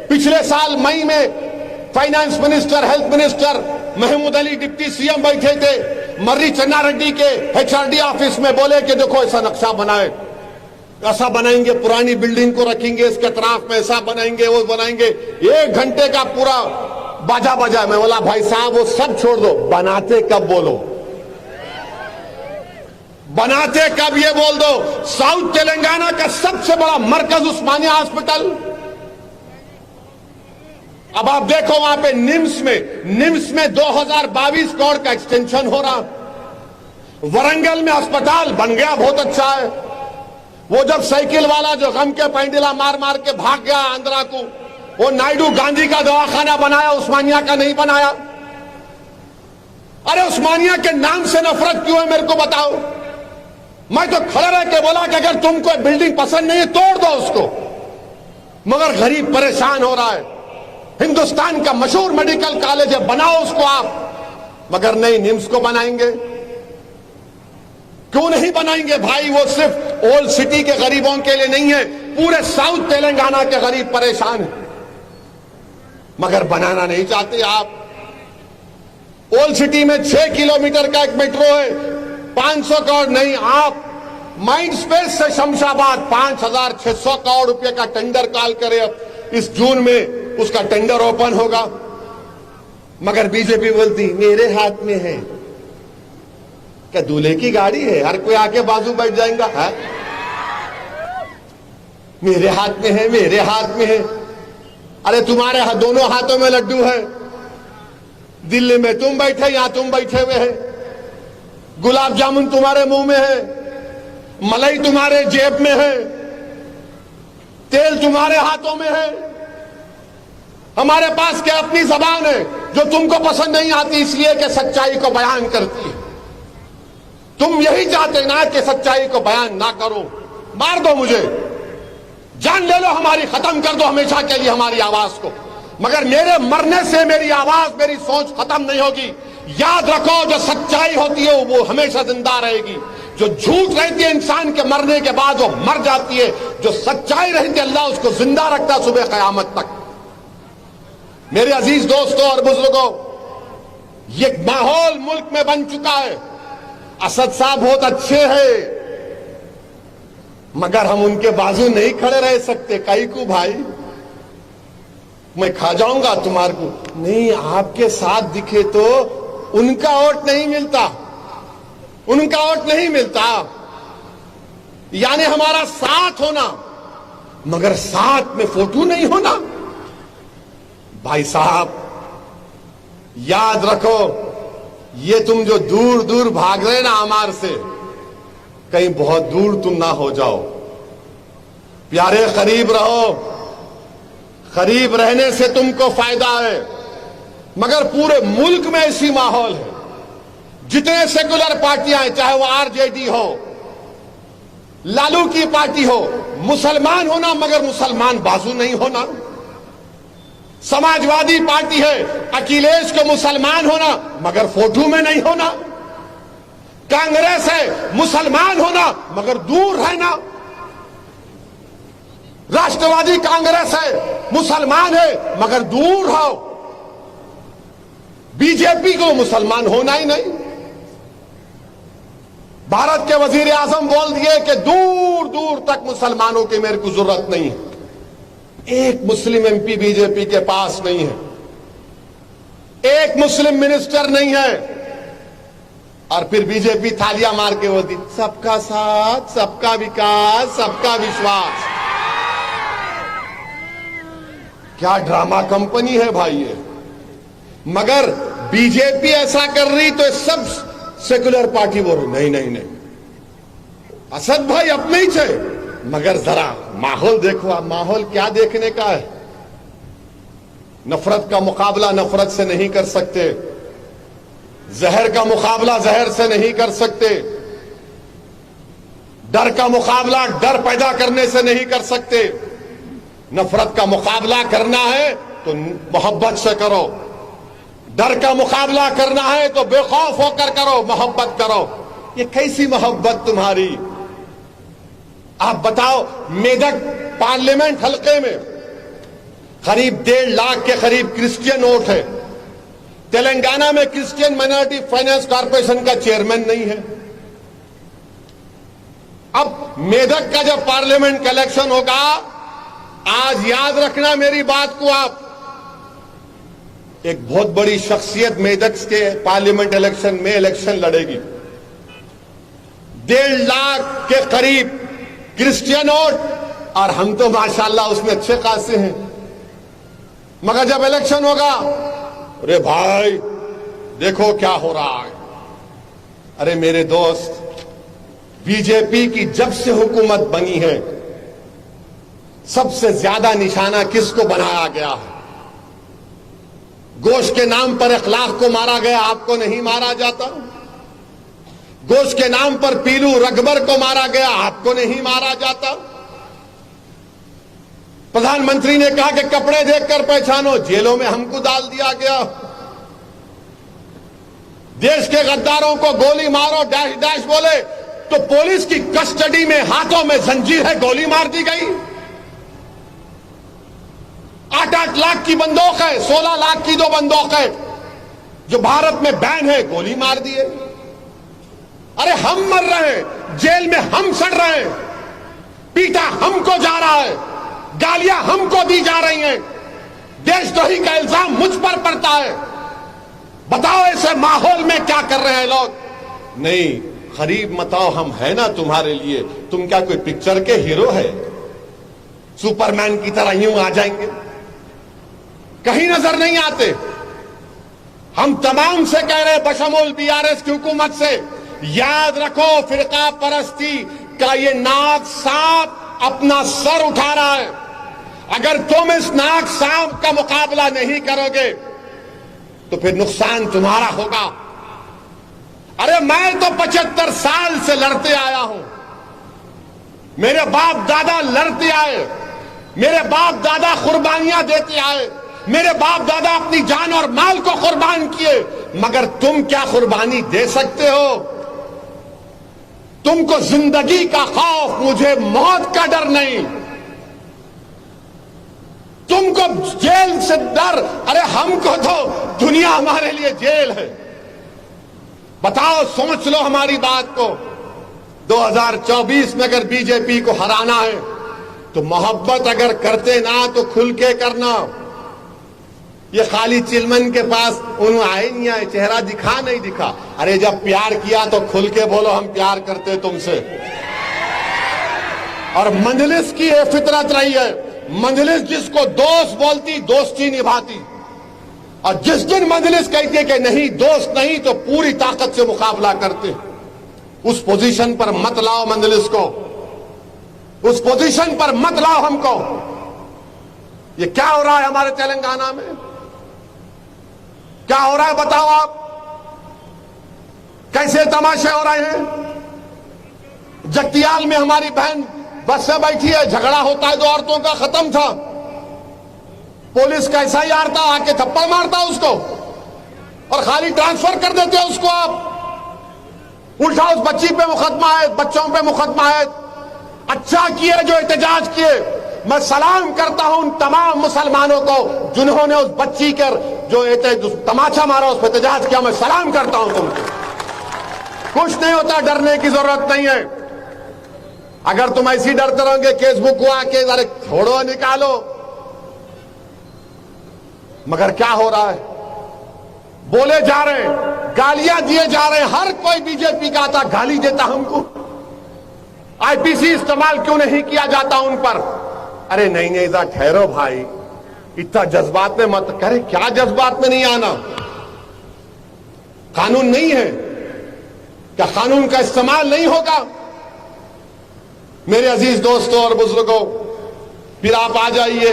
Speaker 1: पिछले साल मई में finance minister, health minister Mahmood Ali deputy CM बैठे थे मर्री चन्ना रेड्डी के एचआरडी ऑफिस में। बोले कि देखो ऐसा नक्शा बनाए, ऐसा बनाएंगे, पुरानी बिल्डिंग को रखेंगे, इसके तरफ में ऐसा बनाएंगे, वो बनाएंगे। 1 घंटे का पूरा बाजा बजा। मैं बोला भाई साहब वो सब छोड़ दो, बनाते कब बोलो। बनाते कब ये बोल दो। साउथ तेलंगाना का सबसे बड़ा मरकज उस्मानिया हॉस्पिटल, अब आप देखो वहां पे निम्स में 2022 करोड़ का एक्सटेंशन हो रहा। वरंगल में अस्पताल बन गया, बहुत अच्छा है। वो जब साइकिल वाला जो गम के पैंडिला मार मार के भाग गया आंध्रा को, वो नायडू गांधी का दवाखाना बनाया, उस्मानिया का नहीं बनाया। अरे उस्मानिया के नाम से नफरत क्यों है मेरे को बताओ। मैं तो खड़ा रह के बोला कि अगर तुमको बिल्डिंग पसंद नहीं है तोड़ दो उसको, मगर गरीब परेशान हो रहा है। हिंदुस्तान का मशहूर मेडिकल कॉलेज है, बनाओ उसको आप, मगर नहीं, निम्स को बनाएंगे। क्यों नहीं बनाएंगे भाई? वो सिर्फ ओल्ड सिटी के गरीबों के लिए नहीं है, पूरे साउथ तेलंगाना के गरीब परेशान हैं, मगर बनाना नहीं चाहते आप। ओल्ड सिटी में 6 किलोमीटर का एक मेट्रो है, 500 करोड़ नहीं। आप माइंड स्पेस से शमशाबाद 5,600 करोड़ रुपए का टेंडर कॉल करे, अब इस जून में उसका टेंडर ओपन होगा, मगर बीजेपी बोलती मेरे हाथ में है। क्या दूल्हे की गाड़ी है? हर कोई आके बाजू बैठ जाएगा, है? मेरे हाथ में है, मेरे हाथ में है। अरे तुम्हारे दोनों हाथों में लड्डू है। दिल्ली में तुम बैठे, यहां तुम बैठे हुए हैं। गुलाब जामुन तुम्हारे मुंह में है, मलाई तुम्हारे जेब में है, तेल तुम्हारे हाथों में है। हमारे पास क्या अपनी जबान है जो तुमको पसंद नहीं आती, इसलिए कि सच्चाई को बयान करती है। तुम यही चाहते ना कि सच्चाई को बयान ना करो। मार दो मुझे, जान ले लो हमारी, खत्म कर दो हमेशा के लिए हमारी आवाज को, मगर मेरे मरने से मेरी आवाज, मेरी सोच खत्म नहीं होगी। याद रखो, जो सच्चाई होती है वो हमेशा जिंदा रहेगी। जो झूठ रहती है इंसान के मरने के बाद वो मर जाती है। जो सच्चाई रहती है अल्लाह उसको जिंदा रखता है सुबह कयामत तक। मेरे अजीज दोस्तों और बुजुर्गों, ये माहौल मुल्क में बन चुका है। असद साहब बहुत अच्छे हैं, मगर हम उनके बाजू नहीं खड़े रह सकते। कई को भाई मैं खा जाऊंगा तुम्हारे को, नहीं, आपके साथ दिखे तो उनका वोट नहीं मिलता, उनका वोट नहीं मिलता। यानी हमारा साथ होना, मगर साथ में फोटो नहीं होना। भाई साहब याद रखो, ये तुम जो दूर दूर भाग रहे ना हमारे से, कहीं बहुत दूर तुम ना हो जाओ। प्यारे, करीब रहो। करीब रहने से तुमको फायदा है, मगर पूरे मुल्क में ऐसी माहौल है, जितने सेकुलर पार्टियां हैं, चाहे वो आरजेडी हो, लालू की पार्टी हो, मुसलमान होना मगर मुसलमान बाजू नहीं होना। समाजवादी पार्टी है, अखिलेश को मुसलमान होना मगर फोटो में नहीं होना। कांग्रेस है, मुसलमान होना मगर दूर रहना। राष्ट्रवादी कांग्रेस है, मुसलमान है मगर दूर रहो। बीजेपी को मुसलमान होना ही नहीं। भारत के वजीर आजम बोल दिए कि दूर दूर तक मुसलमानों की मेरे को जरूरत नहीं है। एक मुस्लिम एमपी बीजेपी के पास नहीं है, एक मुस्लिम मिनिस्टर नहीं है, और फिर बीजेपी थालियां मार के बोलती सबका साथ, सबका विकास, सबका विश्वास। क्या ड्रामा कंपनी है भाई ये। मगर बीजेपी ऐसा कर रही तो सब सेकुलर पार्टी बोल रही नहीं नहीं नहीं, असद भाई अपने ही थे, मगर जरा माहौल देखो। आप माहौल क्या देखने का है। नफरत का मुकाबला नफरत से नहीं कर सकते, जहर का मुकाबला जहर से नहीं कर सकते, डर का मुकाबला डर पैदा करने से नहीं कर सकते। नफरत का मुकाबला करना है तो मोहब्बत से करो, डर का मुकाबला करना है तो बेखौफ होकर करो, मोहब्बत करो। ये कैसी मोहब्बत तुम्हारी? आप बताओ, मेदक पार्लियामेंट हलके में करीब 1.5 लाख के करीब क्रिश्चियन वोट है। तेलंगाना में क्रिश्चियन माइनॉरिटी फाइनेंस कॉर्पोरेशन का चेयरमैन नहीं है। अब मेदक का जब पार्लियामेंट का इलेक्शन होगा, आज याद रखना मेरी बात को आप, एक बहुत बड़ी शख्सियत मेदक के पार्लियामेंट इलेक्शन में इलेक्शन लड़ेगी। 1.5 लाख के करीब क्रिश्चियन वोट, और हम तो माशाल्लाह उसमें अच्छे खासे हैं। मगर जब इलेक्शन होगा, अरे भाई देखो क्या हो रहा है। अरे मेरे दोस्त, बीजेपी की जब से हुकूमत बनी है, सबसे ज्यादा निशाना किसको बनाया गया है? गोश्त के नाम पर अखलाक को मारा गया, आपको नहीं मारा जाता। गोश्त के नाम पर पीलू रगबर को मारा गया, आपको नहीं मारा जाता। प्रधानमंत्री ने कहा कि कपड़े देखकर पहचानो, जेलों में हमको डाल दिया गया। देश के गद्दारों को गोली मारो डैश डैश बोले तो पुलिस की कस्टडी में हाथों में जंजीर है, गोली मार दी गई। 8-8 लाख की बंदूक है, 16 लाख की 2 बंदूक है जो भारत में बैन है, गोली मार दिए। अरे हम मर रहे हैं, जेल में हम सड़ रहे हैं, पीटा हमको जा रहा है, गालियां हमको दी जा रही हैं, देशद्रोही का इल्जाम मुझ पर पड़ता है। बताओ ऐसे माहौल में क्या कर रहे हैं लोग? नहीं, खरीब मताओ, हम है ना तुम्हारे लिए। तुम क्या कोई पिक्चर के हीरो है? सुपरमैन की तरह यूं आ जाएंगे? कहीं नजर नहीं आते। हम तमाम से कह रहे हैं, बशमूल बीआरएस की हुकूमत से, याद रखो फिरका परस्ती का ये नाग सांप अपना सर उठा रहा है। अगर तुम इस नाग सांप का मुकाबला नहीं करोगे तो फिर नुकसान तुम्हारा होगा। अरे मैं तो 75 साल से लड़ते आया हूं, मेरे बाप दादा लड़ते आए, मेरे बाप दादा कुर्बानियां देते आए, मेरे बाप दादा अपनी जान और माल को कुर्बान किए। मगर तुम क्या कुर्बानी दे सकते हो? तुमको जिंदगी का खौफ, मुझे मौत का डर नहीं। तुमको जेल से डर, अरे हमको तो दुनिया हमारे लिए जेल है। बताओ, सोच लो हमारी बात को। 2024 में अगर बीजेपी को हराना है तो मोहब्बत अगर करते ना तो खुल के करना। ये खाली चिलमन के पास उन्होंने आए नहीं आए, चेहरा दिखा नहीं दिखा। अरे जब प्यार किया तो खुल के बोलो हम प्यार करते तुमसे। और मंजलिस की ये फितरत रही है, मंजलिस जिसको दोस्त बोलती दोस्ती निभाती, और जिस दिन मंजलिस कहती है कि नहीं दोस्त नहीं तो पूरी ताकत से मुकाबला करते। उस पोजीशन पर मत लाओ मंजलिस को, उस पोजीशन पर मत लाओ हमको। ये क्या हो रहा है हमारे तेलंगाना में? क्या हो रहा है बताओ आप? कैसे तमाशे हो रहे हैं? जगतियाल में हमारी बहन बस से बैठी है, झगड़ा होता है 2 औरतों का, खत्म था। पुलिस कैसा ही आता, आके थप्पड़ मारता उसको और खाली ट्रांसफर कर देते उसको। आप उल्टा उस बच्ची पे मुकदमा है, बच्चों पे मुकदमा है। अच्छा किए जो एहतजाज किए। मैं सलाम करता हूं उन तमाम मुसलमानों को जिन्होंने उस बच्ची कर जो तमाचा मारा, उस पर एहतजाज किया। मैं सलाम करता हूं तुमको। कुछ नहीं होता, डरने की जरूरत नहीं है। अगर तुम ऐसी डरते रहोगे फेसबुक को आके अरे छोड़ो निकालो। मगर क्या हो रहा है? बोले जा रहे हैं, गालियां दिए जा रहे हैं। हर कोई बीजेपी का आता गाली देता हमको। आईपीसी इस्तेमाल क्यों नहीं किया जाता उन पर? अरे नहीं नहीं, इधर ठहरो भाई, इतना जज्बात में मत करे। क्या जज्बात में नहीं आना? कानून नहीं है क्या? कानून का इस्तेमाल नहीं होगा? मेरे अजीज दोस्तों और बुजुर्गों, फिर आप आ जाइए।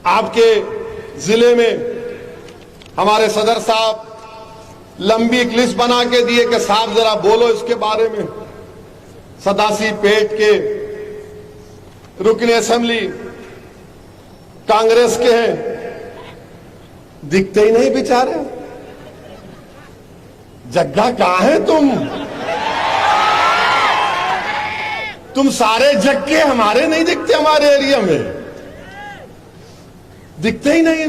Speaker 1: आपके जिले में हमारे सदर साहब लंबी एक लिस्ट बना के दिए कि साहब जरा बोलो इसके बारे में। सदासी पेट के रुकने असेंबली कांग्रेस के हैं, दिखते ही नहीं बेचारे। जग्गा कहां है तुम सारे जग्गे हमारे नहीं दिखते, हमारे एरिया में दिखते ही नहीं।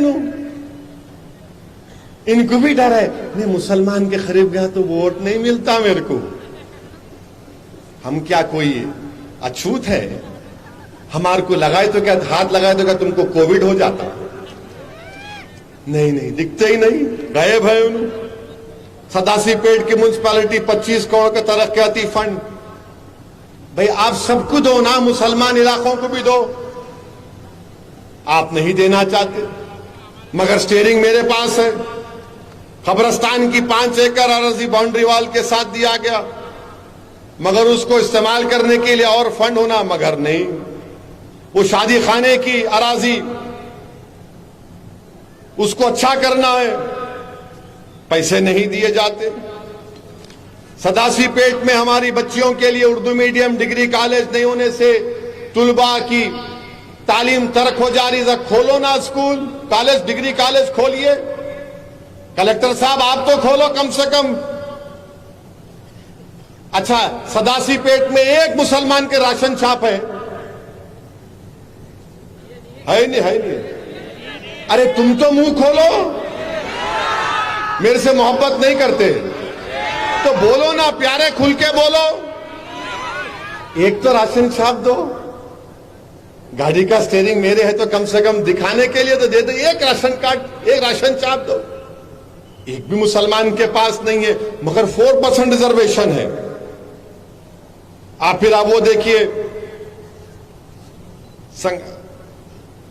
Speaker 1: इनको भी डर है, नहीं मुसलमान के करीब गया तो वोट नहीं मिलता मेरे को। हम क्या कोई अछूत है? हमारे को लगाए तो क्या, हाथ लगाए तो क्या तुमको कोविड हो जाता? नहीं नहीं, दिखते ही नहीं, गायब है उन्होंने। सदासी पेट की म्यूनसिपैलिटी 25 करोड़ का तरक्याती फंड। भाई आप सबको दो ना, मुसलमान इलाकों को भी दो। आप नहीं देना चाहते, मगर स्टीयरिंग मेरे पास है। कब्रस्तान की 5 एकड़ अराजी बाउंड्री वाल के साथ दिया गया, मगर उसको इस्तेमाल करने के लिए और फंड होना, मगर नहीं। वो शादी खाने की अराजी, उसको अच्छा करना है, पैसे नहीं दिए जाते। सदासी पेट में हमारी बच्चियों के लिए उर्दू मीडियम डिग्री कॉलेज नहीं होने से तुलबा की तालीम तर्क हो जा रही है। खोलो ना स्कूल, कॉलेज, डिग्री कॉलेज खोलिए। कलेक्टर साहब आप तो खोलो कम से कम। अच्छा, सदासी पेट में एक मुसलमान के राशन छाप है नहीं? है नहीं। अरे तुम तो मुंह खोलो, मेरे से मोहब्बत नहीं करते तो बोलो ना, प्यारे खुल के बोलो। एक तो राशन छाप दो। गाड़ी का स्टीयरिंग मेरे है तो कम से कम दिखाने के लिए तो दे दो। एक राशन कार्ड, एक राशन छाप दो। एक भी मुसलमान के पास नहीं है, मगर 4% रिजर्वेशन है। फिर आप वो देखिए,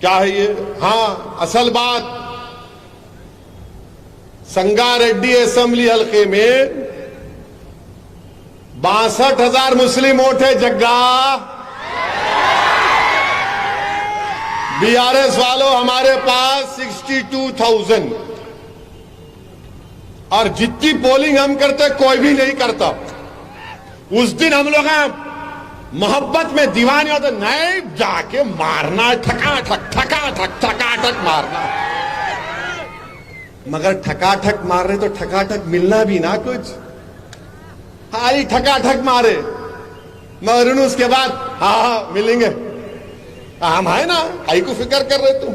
Speaker 1: क्या है ये? हाँ, असल बात, संगारेड्डी असेंबली हल्के में 62,000 मुस्लिम वोट है जग्गा। बीआरएस वालों हमारे पास 62,000, और जितनी पोलिंग हम करते कोई भी नहीं करता। उस दिन हम लोग मोहब्बत में दीवाने होते, नहीं जाके मारना, ठकाठक ठकाठक ठकाठक मारना। मगर ठकाठक मार रहे तो ठकाठक मिलना भी ना कुछ। हारी ठकाठक मारे, मगर उसके बाद हाँ मिलेंगे, हम है ना, आई को फिक्र कर रहे तुम।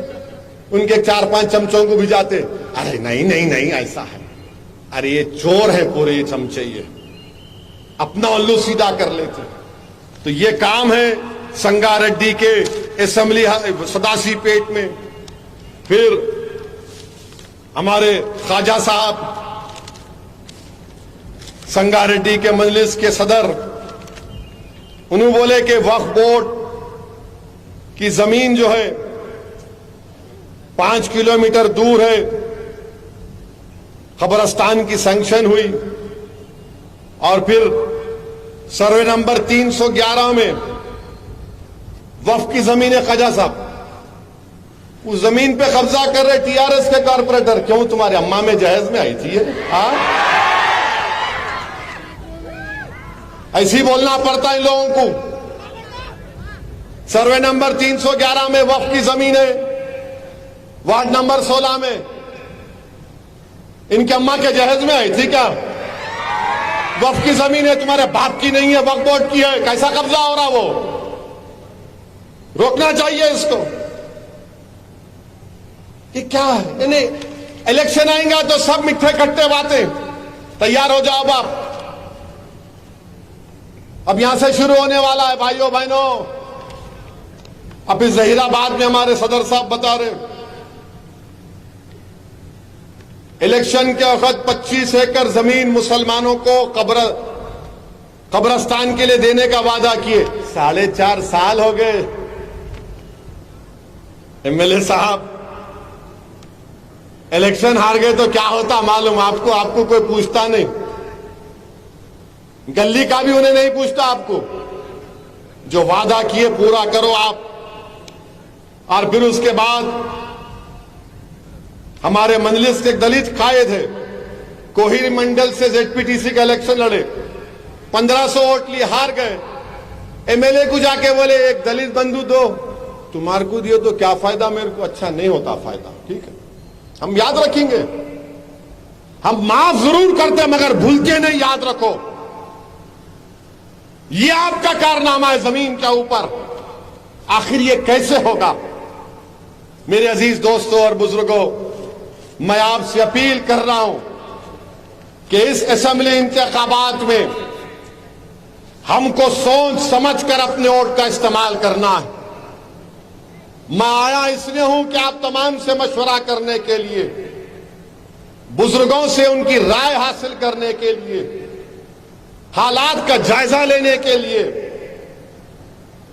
Speaker 1: उनके 4-5 चमचों को भी जाते, अरे नहीं नहीं नहीं ऐसा है, अरे ये चोर है पूरे ये चमचे, ये अपना उल्लू सीधा कर लेते। तो ये काम है संगारेड्डी के असेंबली सदासी पेट में। फिर हमारे ख्वाजा साहब संगारेड्डी के मजलिस के सदर, उन्होंने बोले कि वक्फ बोर्ड की जमीन जो है 5 किलोमीटर दूर है, कब्रस्तान की सैंक्शन हुई। और फिर सर्वे नंबर 311 में वक्फ की जमीन है। ख्वाजा साहब उस जमीन पे कब्जा कर रहे टीआरएस के कारपोरेटर। क्यों? तुम्हारे अम्मा में जहेज में आई थी ये? ऐसे ही बोलना पड़ता है इन लोगों को। सर्वे नंबर 311 में वक्फ की जमीन है, वार्ड नंबर 16 में। इनके अम्मा के जहेज में आई थी क्या? वक्फ की जमीन है, तुम्हारे बाप की नहीं है, वक्फ बोर्ड की है। कैसा कब्जा हो रहा? वो रोकना चाहिए इसको। ये क्या है? नहीं, इलेक्शन आएंगे तो सब मिठे खट्टे बातें। तैयार हो जाओ आप, अब यहां से शुरू होने वाला है भाइयों बहनों। अब इस जहीराबाद में हमारे सदर साहब बता रहे, इलेक्शन के वक्त 25 एकड़ जमीन मुसलमानों को कब्रस्तान के लिए देने का वादा किए। 4.5 साल हो गए। एमएलए साहब इलेक्शन हार गए तो क्या होता मालूम आपको? आपको कोई पूछता नहीं, गली का भी उन्हें नहीं पूछता आपको। जो वादा किए पूरा करो आप। और फिर उसके बाद हमारे मजलिस के दलित कायद है, कोहिर मंडल से जेडपीटीसी का इलेक्शन लड़े, 1500 वोट लिए, हार गए। एमएलए को जाके बोले एक दलित बंधु दो, तुम्हारे को दियो तो क्या फायदा, मेरे को अच्छा नहीं होता फायदा। ठीक है, हम याद रखेंगे, हम माफ जरूर करते मगर भूलते नहीं, याद रखो। ये आपका कारनामा है जमीन के ऊपर। आखिर ये कैसे होगा? मेरे अजीज दोस्तों और बुजुर्गों, मैं आपसे अपील कर रहा हूं कि इस असेंबली इंतखाबात में हमको सोच समझकर अपने वोट का इस्तेमाल करना है। मैं आया इसलिए हूं कि आप तमाम से मशवरा करने के लिए। बुजुर्गों से उनकी राय हासिल करने के लिए, हालात का जायजा लेने के लिए।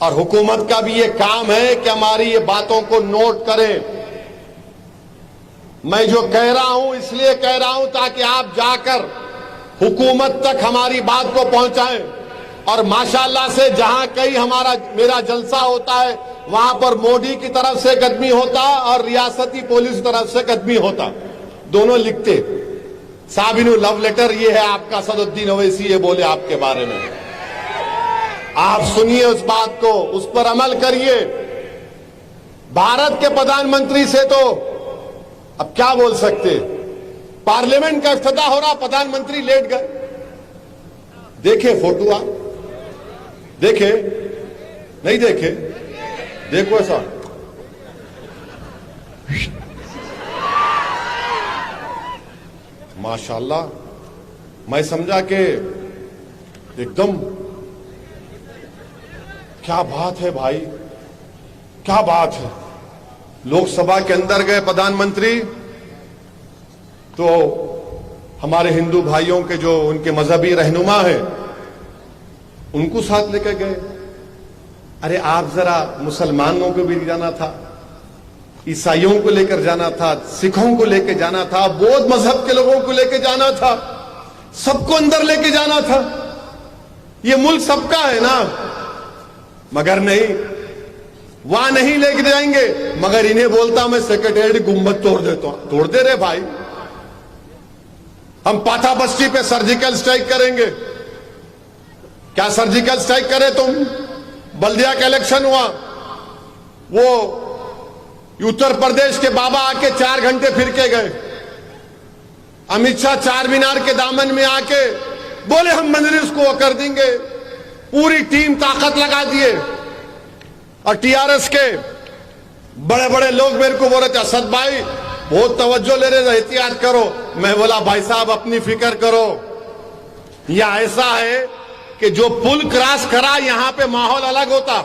Speaker 1: और हुकूमत का भी ये काम है कि हमारी ये बातों को नोट करें। मैं जो कह रहा हूं इसलिए कह रहा हूं ताकि आप जाकर हुकूमत तक हमारी बात को पहुंचाएं। और माशाअल्लाह से जहां कहीं मेरा जलसा होता है वहां पर मोदी की तरफ से कदमी होता और रियासती पुलिस की तरफ से कदमी होता, दोनों लिखते साबिनु लव लेटर ये है आपका, सदुद्दीन ओवैसी ये बोले आपके बारे में। आप सुनिए उस बात को, उस पर अमल करिए। भारत के प्रधानमंत्री से तो अब क्या बोल सकते, पार्लियामेंट का इफ्तिताह हो रहा, प्रधानमंत्री लेट गए। देखे फोटो, आप देखे नहीं देखे, देखो ऐसा माशाअल्लाह। मैं समझा कि एकदम क्या बात है भाई, क्या बात है। लोकसभा के अंदर गए प्रधानमंत्री तो हमारे हिंदू भाइयों के जो उनके मजहबी रहनुमा हैं उनको साथ लेकर गए। अरे आप जरा मुसलमानों को भी जाना था, ईसाइयों को लेकर जाना था, सिखों को लेकर जाना था, बौद्ध मजहब के लोगों को लेकर जाना था, सबको अंदर लेके जाना था। ये मुल्क सबका है ना, मगर नहीं, वहां नहीं लेके जाएंगे। मगर इन्हें बोलता मैं सेक्रेटेरिएट गुम्बद तोड़ देता हूं। तोड़ दे रहे भाई, हम पाथा बस्ती पे सर्जिकल स्ट्राइक करेंगे। क्या सर्जिकल स्ट्राइक करे तुम? बल्दिया का इलेक्शन हुआ, वो उत्तर प्रदेश के बाबा आके 4 घंटे फिर के गए। अमित शाह चार मीनार के दामन में आके बोले हम मजलिस को कर देंगे, पूरी टीम ताकत लगा दिए। और टीआरएस के बड़े बड़े लोग मेरे को बोल रहे थे असद भाई बहुत तवज्जो ले रहे, एहतियात करो। मैं बोला भाई साहब अपनी फिक्र करो, यह ऐसा है कि जो पुल क्रॉस करा यहां पे माहौल अलग होता।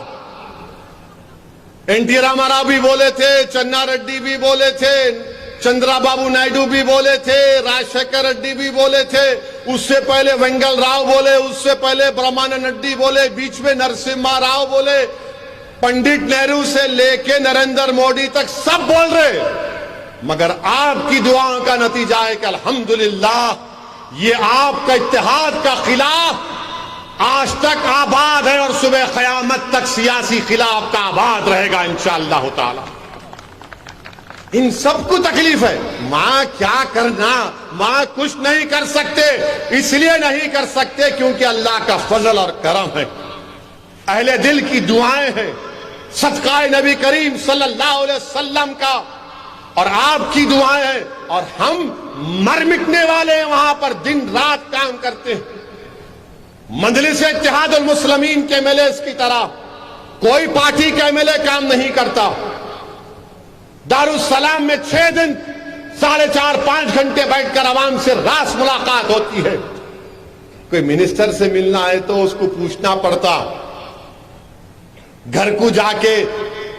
Speaker 1: एनटी रामाराव भी बोले थे, चन्ना रेड्डी भी बोले थे, चंद्राबाबू नायडू भी बोले थे, राजशेखर रेड्डी भी बोले थे, उससे पहले वेंगल राव बोले, उससे पहले ब्रह्मानंद रेड्डी बोले, बीच में नरसिम्हा राव बोले, पंडित नेहरू से लेके नरेंद्र मोदी तक सब बोल रहे। मगर आपकी दुआओं का नतीजा है कि अल्हम्दुलिल्लाह ये आपका इत्तेहाद का खिलाफ आज तक आबाद है और सुबह क़यामत तक सियासी खिलाफ का आबाद रहेगा इंशाअल्लाह ताला। इन सबको तकलीफ है, मां क्या करना, मां कुछ नहीं कर सकते। इसलिए नहीं कर सकते क्योंकि अल्लाह का फजल और करम है, अहले दिल की दुआएं हैं, सदकाए नबी करीम सल्लल्लाहु अलैहि वसल्लम का और आपकी दुआएं हैं। और हम मर मिटने वाले हैं, वहां पर दिन रात काम करते हैं। मजलिस इत्तेहादुल मुस्लिमीन के एमएलए की तरह कोई पार्टी का एमएलए काम नहीं करता। दारुस्सलाम में 6 दिन 4.5-5 घंटे बैठकर आवाम से रास मुलाकात होती है। कोई मिनिस्टर से मिलना है तो उसको पूछना पड़ता, घर को जाके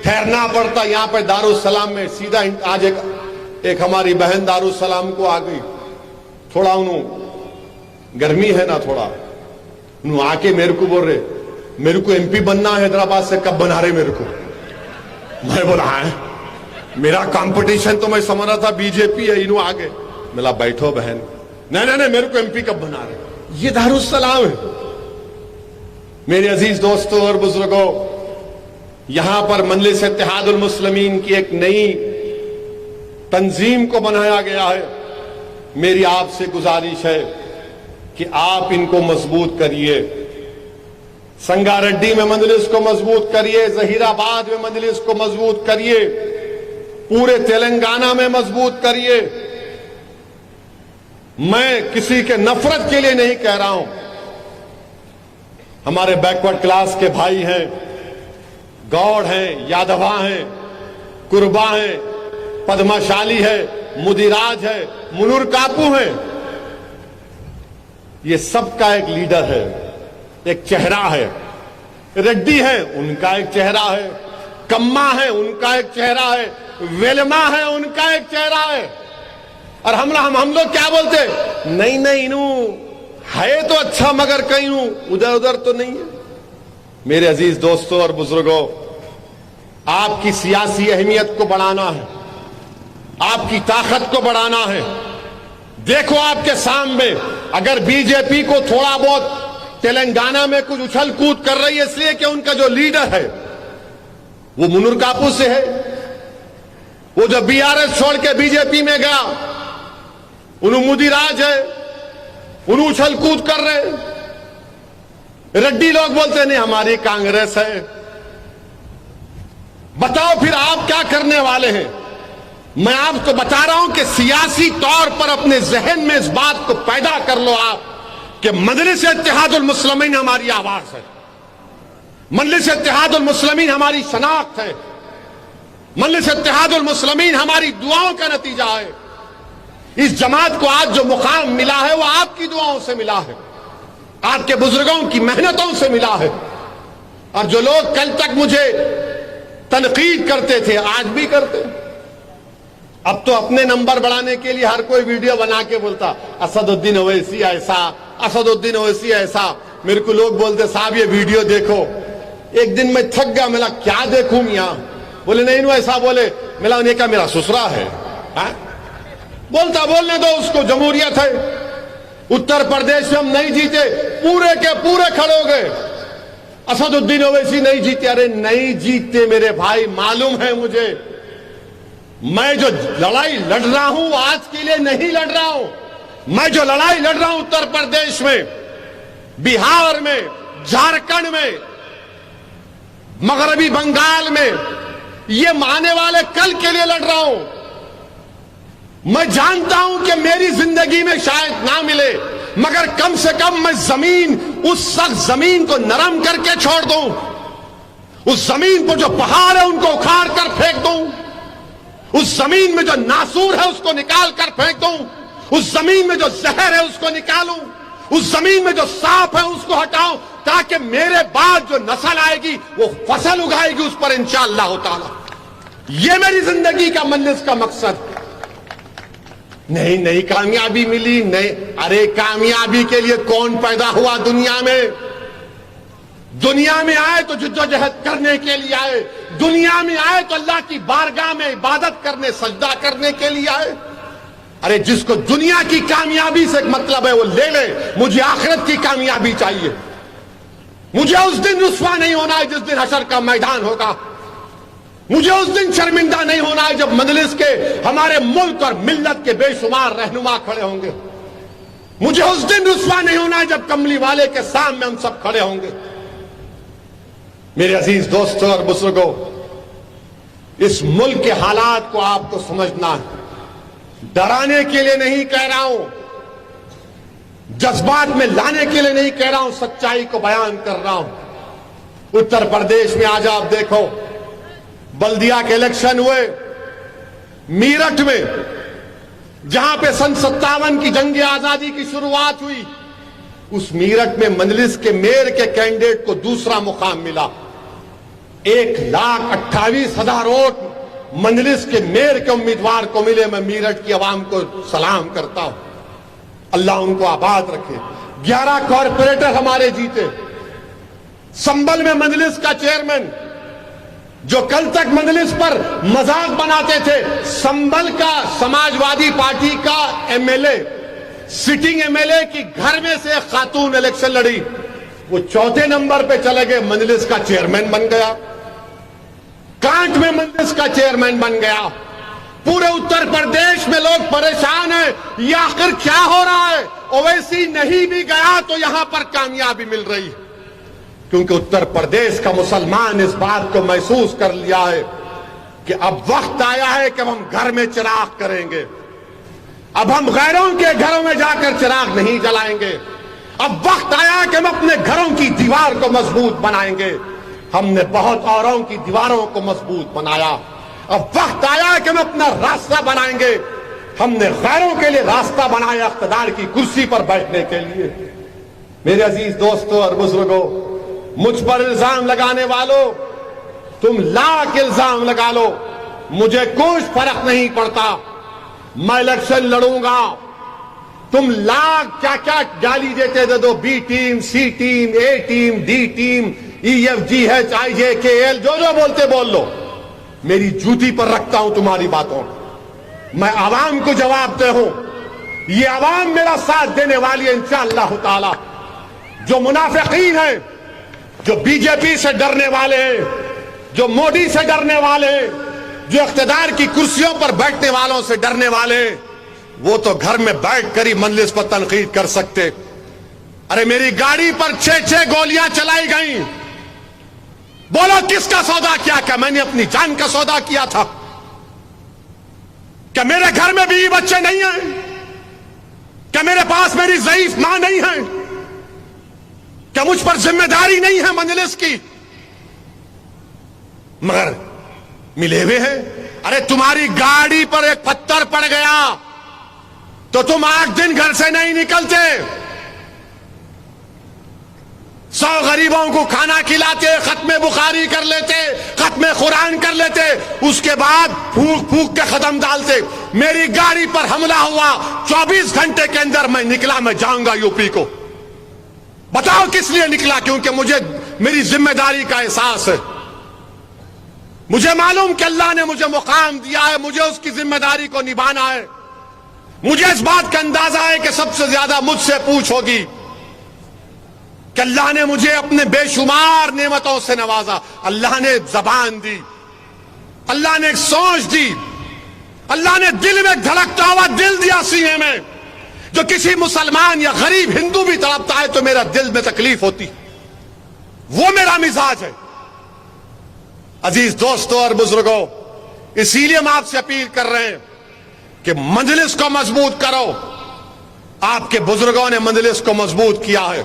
Speaker 1: ठहरना पड़ता। यहां पर दारुस्सलाम में सीधा आज एक हमारी बहन दारुस्सलाम को आ गई, थोड़ा उन्होंने गर्मी है ना, थोड़ा उन्होंने आके मेरे को बोल रहे मेरे को एमपी बनना है हैदराबाद से, कब बना रहे मेरे को? मैं बोला है मेरा कंपटीशन तो मैं समझ रहा था बीजेपी है, इन्हों आगे मिला बैठो बहन, नहीं नहीं नहीं मेरे को एमपी कब बना रहे? ये दारुस्सलाम है। मेरे अजीज दोस्तों और बुजुर्गों, यहां पर मजलिस इत्तेहादुल मुस्लिमीन की एक नई तंजीम को बनाया गया है। मेरी आपसे गुजारिश है कि आप इनको मजबूत करिए। संगारेड्डी में मजलिस को मजबूत करिए, जहीराबाद में मजलिस को मजबूत करिए, पूरे तेलंगाना में मजबूत करिए। मैं किसी के नफरत के लिए नहीं कह रहा हूं, हमारे बैकवर्ड क्लास के भाई हैं, गौड़ हैं, यादवा हैं, कुरबा हैं, पद्माशाली है, मुदिराज है, मुनूर कापू है। ये सबका एक लीडर है, एक चेहरा है। रेड्डी है, उनका एक चेहरा है। कम्मा है, उनका एक चेहरा है। वेलमा है, उनका एक चेहरा है। और हम लोग क्या बोलते, नहीं नहीं इनू है तो अच्छा मगर कहीं उधर उधर तो नहीं है। मेरे अजीज दोस्तों और बुजुर्गों, आपकी सियासी अहमियत को बढ़ाना है, आपकी ताकत को बढ़ाना है। देखो आपके सामने, अगर बीजेपी को थोड़ा बहुत तेलंगाना में कुछ उछल कूद कर रही है इसलिए कि उनका जो लीडर है वो मुनुर कापू से है, वो जो बीआरएस छोड़ के बीजेपी में गया उन्हें मोदी राज है, उन्हें उछल कूद कर रहे। रेड्डी लोग बोलते नहीं हमारी कांग्रेस है। बताओ फिर आप क्या करने वाले हैं? मैं आपको बता रहा हूं कि सियासी तौर पर अपने जहन में इस बात को पैदा कर लो आप कि मजलिस इत्तेहादुल मुस्लिमीन हमारी आवाज है, मजलिस इत्तेहादुल मुस्लिमीन हमारी शनाख्त है, मजलिस इत्तेहादुल मुस्लिमीन हमारी दुआओं का नतीजा है। इस जमात को आज जो मुकाम मिला है वो आपकी दुआओं से मिला है, आपके बुजुर्गों की मेहनतों से मिला है। और जो लोग कल तक मुझे तनकीद करते थे आज भी करते, अब तो अपने नंबर बढ़ाने के लिए हर कोई वीडियो बना के बोलता असदुद्दीन ओवैसी ऐसा, असदुद्दीन ओवैसी ऐसा। मेरे को लोग बोलते साहब ये वीडियो देखो। एक दिन मैं थक गया, मिला क्या देखूं यहां, बोले नहीं ऐसा बोले, मिला उन्हें क्या मेरा ससुरा है हा? बोलता बोलने दो उसको, जमहूरियत है। उत्तर प्रदेश में हम नहीं जीते, पूरे के पूरे खड़े हो गए। असदुद्दीन ओवैसी नहीं जीते। अरे नहीं जीते मेरे भाई, मालूम है मुझे। मैं जो लड़ाई लड़ रहा हूं आज के लिए नहीं लड़ रहा हूं। मैं जो लड़ाई लड़ रहा हूं उत्तर प्रदेश में, बिहार में, झारखंड में, मगरबी बंगाल में, ये आने वाले कल के लिए लड़ रहा हूं। मैं जानता हूं कि मेरी जिंदगी में शायद ना मिले, मगर कम से कम मैं जमीन, उस सख्त जमीन को नरम करके छोड़ दूं, उस जमीन पर जो पहाड़ है उनको उखाड़ कर फेंक दूं, उस जमीन में जो नासूर है उसको निकाल कर फेंक दूं, उस जमीन में जो जहर है उसको निकालूं, उस जमीन में जो सांप है उसको हटाऊं, ताकि मेरे बाद जो नस्ल आएगी वो फसल उगाएगी उस पर इंशाअल्लाह ताला। ये मेरी जिंदगी का मजलिस का मकसद। नहीं कामयाबी मिली, नहीं। अरे कामयाबी के लिए कौन पैदा हुआ दुनिया में? दुनिया में आए तो जिद्दोजहद करने के लिए आए, दुनिया में आए तो अल्लाह की बारगाह में इबादत करने, सजदा करने के लिए आए। अरे जिसको दुनिया की कामयाबी से मतलब है वो ले ले, मुझे आखिरत की कामयाबी चाहिए। मुझे उस दिन रुस्वा नहीं होना है जिस दिन हशर का मैदान होगा। मुझे उस दिन शर्मिंदा नहीं होना है जब मजलिस के, हमारे मुल्क और मिल्लत के बेशुमार रहनुमा खड़े होंगे। मुझे उस दिन रुस्वा नहीं होना है जब कमली वाले के सामने हम सब खड़े होंगे। मेरे अजीज दोस्तों और बुजुर्गों, इस मुल्क के हालात को आपको समझना है। डराने के लिए नहीं कह रहा हूं, जज्बात में लाने के लिए नहीं कह रहा हूं, सच्चाई को बयान कर रहा हूं। उत्तर प्रदेश में आज आप देखो, बल्दिया के इलेक्शन हुए मीरठ में, जहां पे सन 57 की जंग आजादी की शुरुआत हुई, उस मीरठ में मजलिस के मेयर के कैंडिडेट को दूसरा मुकाम मिला। 1,28,000 वोट मजलिस के मेयर के उम्मीदवार को मिले। मैं मीरठ की आवाम को सलाम करता हूं, अल्लाह उनको आबाद रखे। 11 कॉरपोरेटर हमारे जीते। संभल में मजलिस का चेयरमैन, जो कल तक मजलिस पर मजाक बनाते थे, संभल का समाजवादी पार्टी का एमएलए, सिटिंग एमएलए की घर में से एक खातून इलेक्शन लड़ी, वो चौथे नंबर पे चले गए, मजलिस का चेयरमैन बन गया। कांट में मजलिस का चेयरमैन बन गया। पूरे उत्तर प्रदेश में लोग परेशान हैं, ये आखिर क्या हो रहा है? ओवैसी नहीं भी गया तो यहां पर कामयाबी मिल रही है, क्योंकि उत्तर प्रदेश का मुसलमान इस बात को महसूस कर लिया है कि अब वक्त आया है कि हम घर में चिराग करेंगे। अब हम गैरों के घरों में जाकर चिराग नहीं जलाएंगे। अब वक्त आया है कि हम अपने घरों की दीवार को मजबूत बनाएंगे। हमने बहुत औरों की दीवारों को मजबूत बनाया। अब वक्त आया है कि हम अपना रास्ता बनाएंगे। हमने गैरों के लिए रास्ता बनाया इख्तिदार की कुर्सी पर बैठने के लिए। मेरे अजीज दोस्तों और बुजुर्गों, मुझ पर इल्जाम लगाने वालों, तुम लाख इल्जाम लगा लो, मुझे कुछ फर्क नहीं पड़ता। मैं इलेक्शन लड़ूंगा, तुम लाख क्या क्या गाली देते दे दो, बी टीम, सी टीम, ए टीम, डी टीम, EFGHIJKL, जो बोलते बोल लो, मेरी जूती पर रखता हूं तुम्हारी बातों। मैं आवाम को जवाब दे हूं, ये आवाम मेरा साथ देने वाली है इंशाअल्लाह ताला। जो मुनाफिकीन हैं, जो बीजेपी से डरने वाले हैं, जो मोदी से डरने वाले हैं, जो इख्तिदार की कुर्सियों पर बैठने वालों से डरने वाले, वो तो घर में बैठ कर ही मजलिस पर तनकीद कर सकते। अरे मेरी गाड़ी पर 6-6 गोलियां चलाई गई, बोलो किसका सौदा किया? क्या मैंने अपनी जान का सौदा किया था? क्या मेरे घर में बीवी बच्चे नहीं हैं? क्या मेरे पास मेरी ज़ईफ मां नहीं है? क्या मुझ पर जिम्मेदारी नहीं है मजलिस की? मगर मिले हुए हैं। अरे तुम्हारी गाड़ी पर एक पत्थर पड़ गया तो तुम 8 दिन घर से नहीं निकलते। 100 गरीबों को खाना खिलाते, खत्मे बुखारी कर लेते, खत्मे कुरान कर लेते, उसके बाद फूक फूक के खत्म डालते। मेरी गाड़ी पर हमला हुआ, 24 घंटे के अंदर मैं निकला, मैं जाऊंगा यूपी को। बताओ किस लिए निकला? क्योंकि मुझे मेरी जिम्मेदारी का एहसास है। मुझे मालूम कि अल्लाह ने मुझे मुकाम दिया है, मुझे उसकी जिम्मेदारी को निभाना है। मुझे इस बात का अंदाजा है कि सबसे ज्यादा मुझसे पूछ होगी कि अल्लाह ने मुझे अपने बेशुमार नेमतों से नवाजा। अल्लाह ने जबान दी, अल्लाह ने एक सोच दी, अल्लाह ने दिल में धड़कता हुआ दिल दिया सीने में। जो किसी मुसलमान या गरीब हिंदू भी तड़पता है तो मेरा दिल में तकलीफ होती, वो मेरा मिजाज है। अजीज दोस्तों और बुजुर्गों, इसीलिए हम आपसे अपील कर रहे हैं कि मजलिस को मजबूत करो। आपके बुजुर्गों ने मजलिस को मजबूत किया है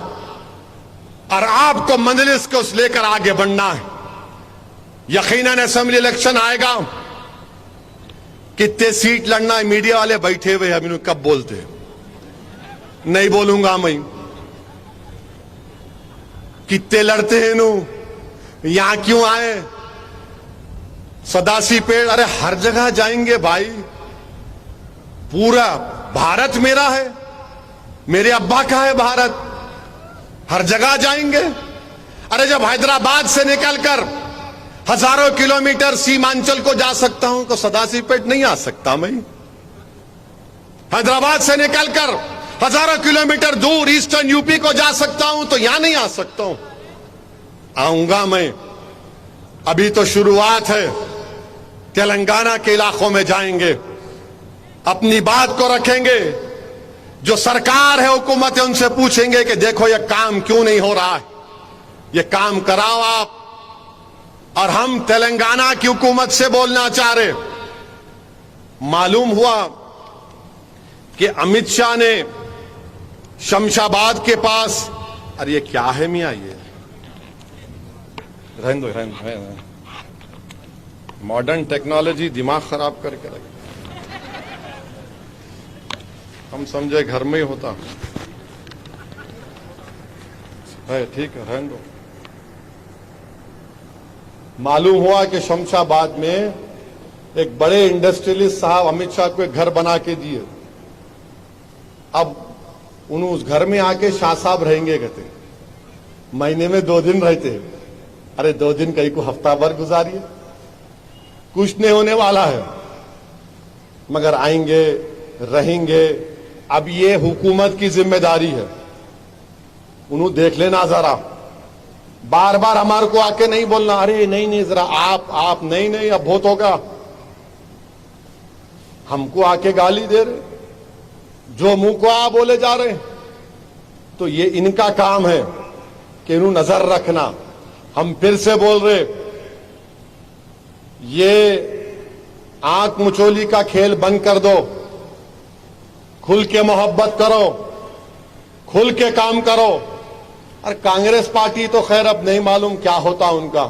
Speaker 1: और आपको मजलिस को लेकर आगे बढ़ना है। यकीनन असेंबली इलेक्शन आएगा, कितने सीट लड़ना है, मीडिया वाले बैठे हुए हैं, कब बोलते हैं? नहीं बोलूंगा मैं। कितने लड़ते हैं नु, यहां क्यों आए? सदासी पेड़, अरे हर जगह जाएंगे भाई, पूरा भारत मेरा है, मेरे अब्बा का है भारत, हर जगह जाएंगे। अरे जब हैदराबाद से निकलकर हजारों किलोमीटर सीमांचल को जा सकता हूं तो सदासी पेट नहीं आ सकता मैं? हैदराबाद से निकलकर हजारों किलोमीटर दूर ईस्टर्न यूपी को जा सकता हूं तो यहां नहीं आ सकता हूं? आऊंगा मैं। अभी तो शुरुआत है। तेलंगाना के इलाकों में जाएंगे, अपनी बात को रखेंगे। जो सरकार है, हुकूमत है, उनसे पूछेंगे कि देखो ये काम क्यों नहीं हो रहा है, ये काम कराओ आप। और हम तेलंगाना की हुकूमत से बोलना चाह रहे। मालूम हुआ कि अमित शाह ने शमशाबाद के पास, अरे ये क्या है मियां, ये रहने दो, मॉडर्न टेक्नोलॉजी दिमाग खराब करके रखे। हम समझे घर में ही होता है, ठीक है, रहने दो। मालूम हुआ कि शमशाबाद में एक बड़े इंडस्ट्रियलिस्ट साहब अमित शाह को एक घर बना के दिए। अब उन्होंने उस घर में आके शाह साहब रहेंगे, कहते महीने में 2 दिन रहते। अरे 2 दिन कहीं को हफ्ता भर गुजारिए, कुछ नहीं होने वाला है। मगर आएंगे, रहेंगे। अब ये हुकूमत की जिम्मेदारी है, उन्होंने देख लेना जरा। बार बार हमारे को आके नहीं बोलना, अरे नहीं नहीं जरा आप नहीं नहीं अब बहुत होगा। हमको आके गाली दे रहे, जो मुंह को आ बोले जा रहे। तो ये इनका काम है कि इन्हों नजर रखना। हम फिर से बोल रहे, ये आंख मुचोली का खेल बंद कर दो, खुल के मोहब्बत करो, खुल के काम करो। और कांग्रेस पार्टी तो खैर अब नहीं मालूम क्या होता उनका,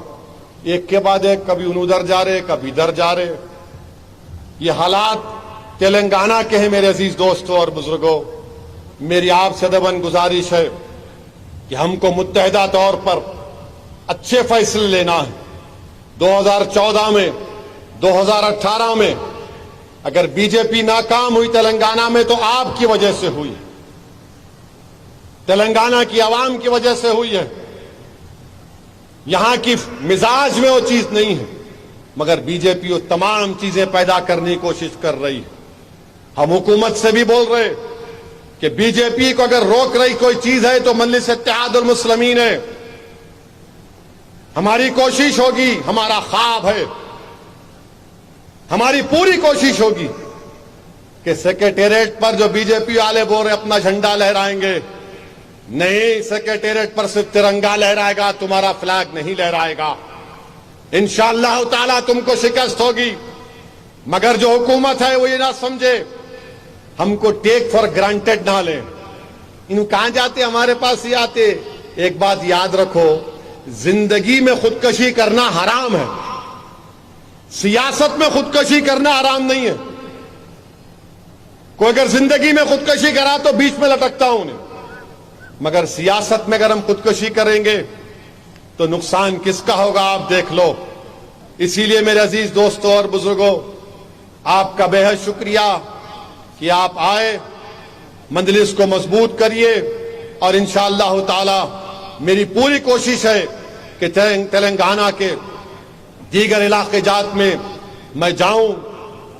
Speaker 1: एक के बाद एक, कभी उधर जा रहे, कभी इधर जा रहे। ये हालात तेलंगाना के हैं। मेरे अजीज दोस्तों और बुजुर्गों, मेरी आपसे दबन गुजारिश है कि हमको मुत्तहिदा तौर पर अच्छे फैसले लेना है। 2014 में, 2018 में अगर बीजेपी नाकाम हुई तेलंगाना में तो आपकी वजह से हुई है, तेलंगाना की आवाम की वजह से हुई है। यहां की मिजाज में वो चीज नहीं है, मगर बीजेपी वो तमाम चीजें पैदा करने की कोशिश कर रही है। हम हुकूमत से भी बोल रहे कि बीजेपी को अगर रोक रही कोई चीज है तो मजलिस इत्तेहादुल मुस्लिमीन है। हमारी कोशिश होगी, हमारा ख्वाब है, हमारी पूरी कोशिश होगी कि सेक्रेटेरिएट पर जो बीजेपी वाले बोल रहे अपना झंडा लहराएंगे, नहीं, सेक्रेटेरिएट पर सिर्फ तिरंगा लहराएगा, तुम्हारा फ्लैग नहीं लहराएगा। इंशाअल्लाह ताला तुमको शिकस्त होगी। मगर जो हुकूमत है वो ये ना समझे, हमको टेक फॉर ग्रांटेड ना ले। इन कहां जाते, हमारे पास ही आते। एक बात याद रखो, जिंदगी में खुदकशी करना हराम है, सियासत में खुदकशी करना हराम नहीं है। कोई अगर जिंदगी में खुदकशी करा तो बीच में लटकता हूं उन्हें, मगर सियासत में अगर हम खुदकशी करेंगे तो नुकसान किसका होगा आप देख लो। इसीलिए मेरे अजीज दोस्तों और बुजुर्गों, आपका बेहद शुक्रिया कि आप आए, मजलिस को मजबूत करिए और इंशाअल्लाह ताला मेरी पूरी कोशिश है कि तेलंगाना के दीगर इलाके जात में मैं जाऊं,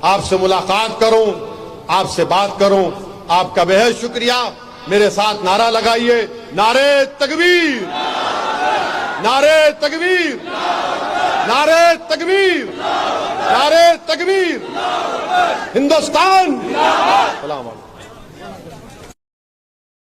Speaker 1: आपसे मुलाकात करूं, आपसे बात करूं। आपका बेहद शुक्रिया। मेरे साथ नारा लगाइए, नारे तकबीर, नारे तकबीर, नारे तकबीर, नारे तकबीर, हिंदुस्तान। सलाम।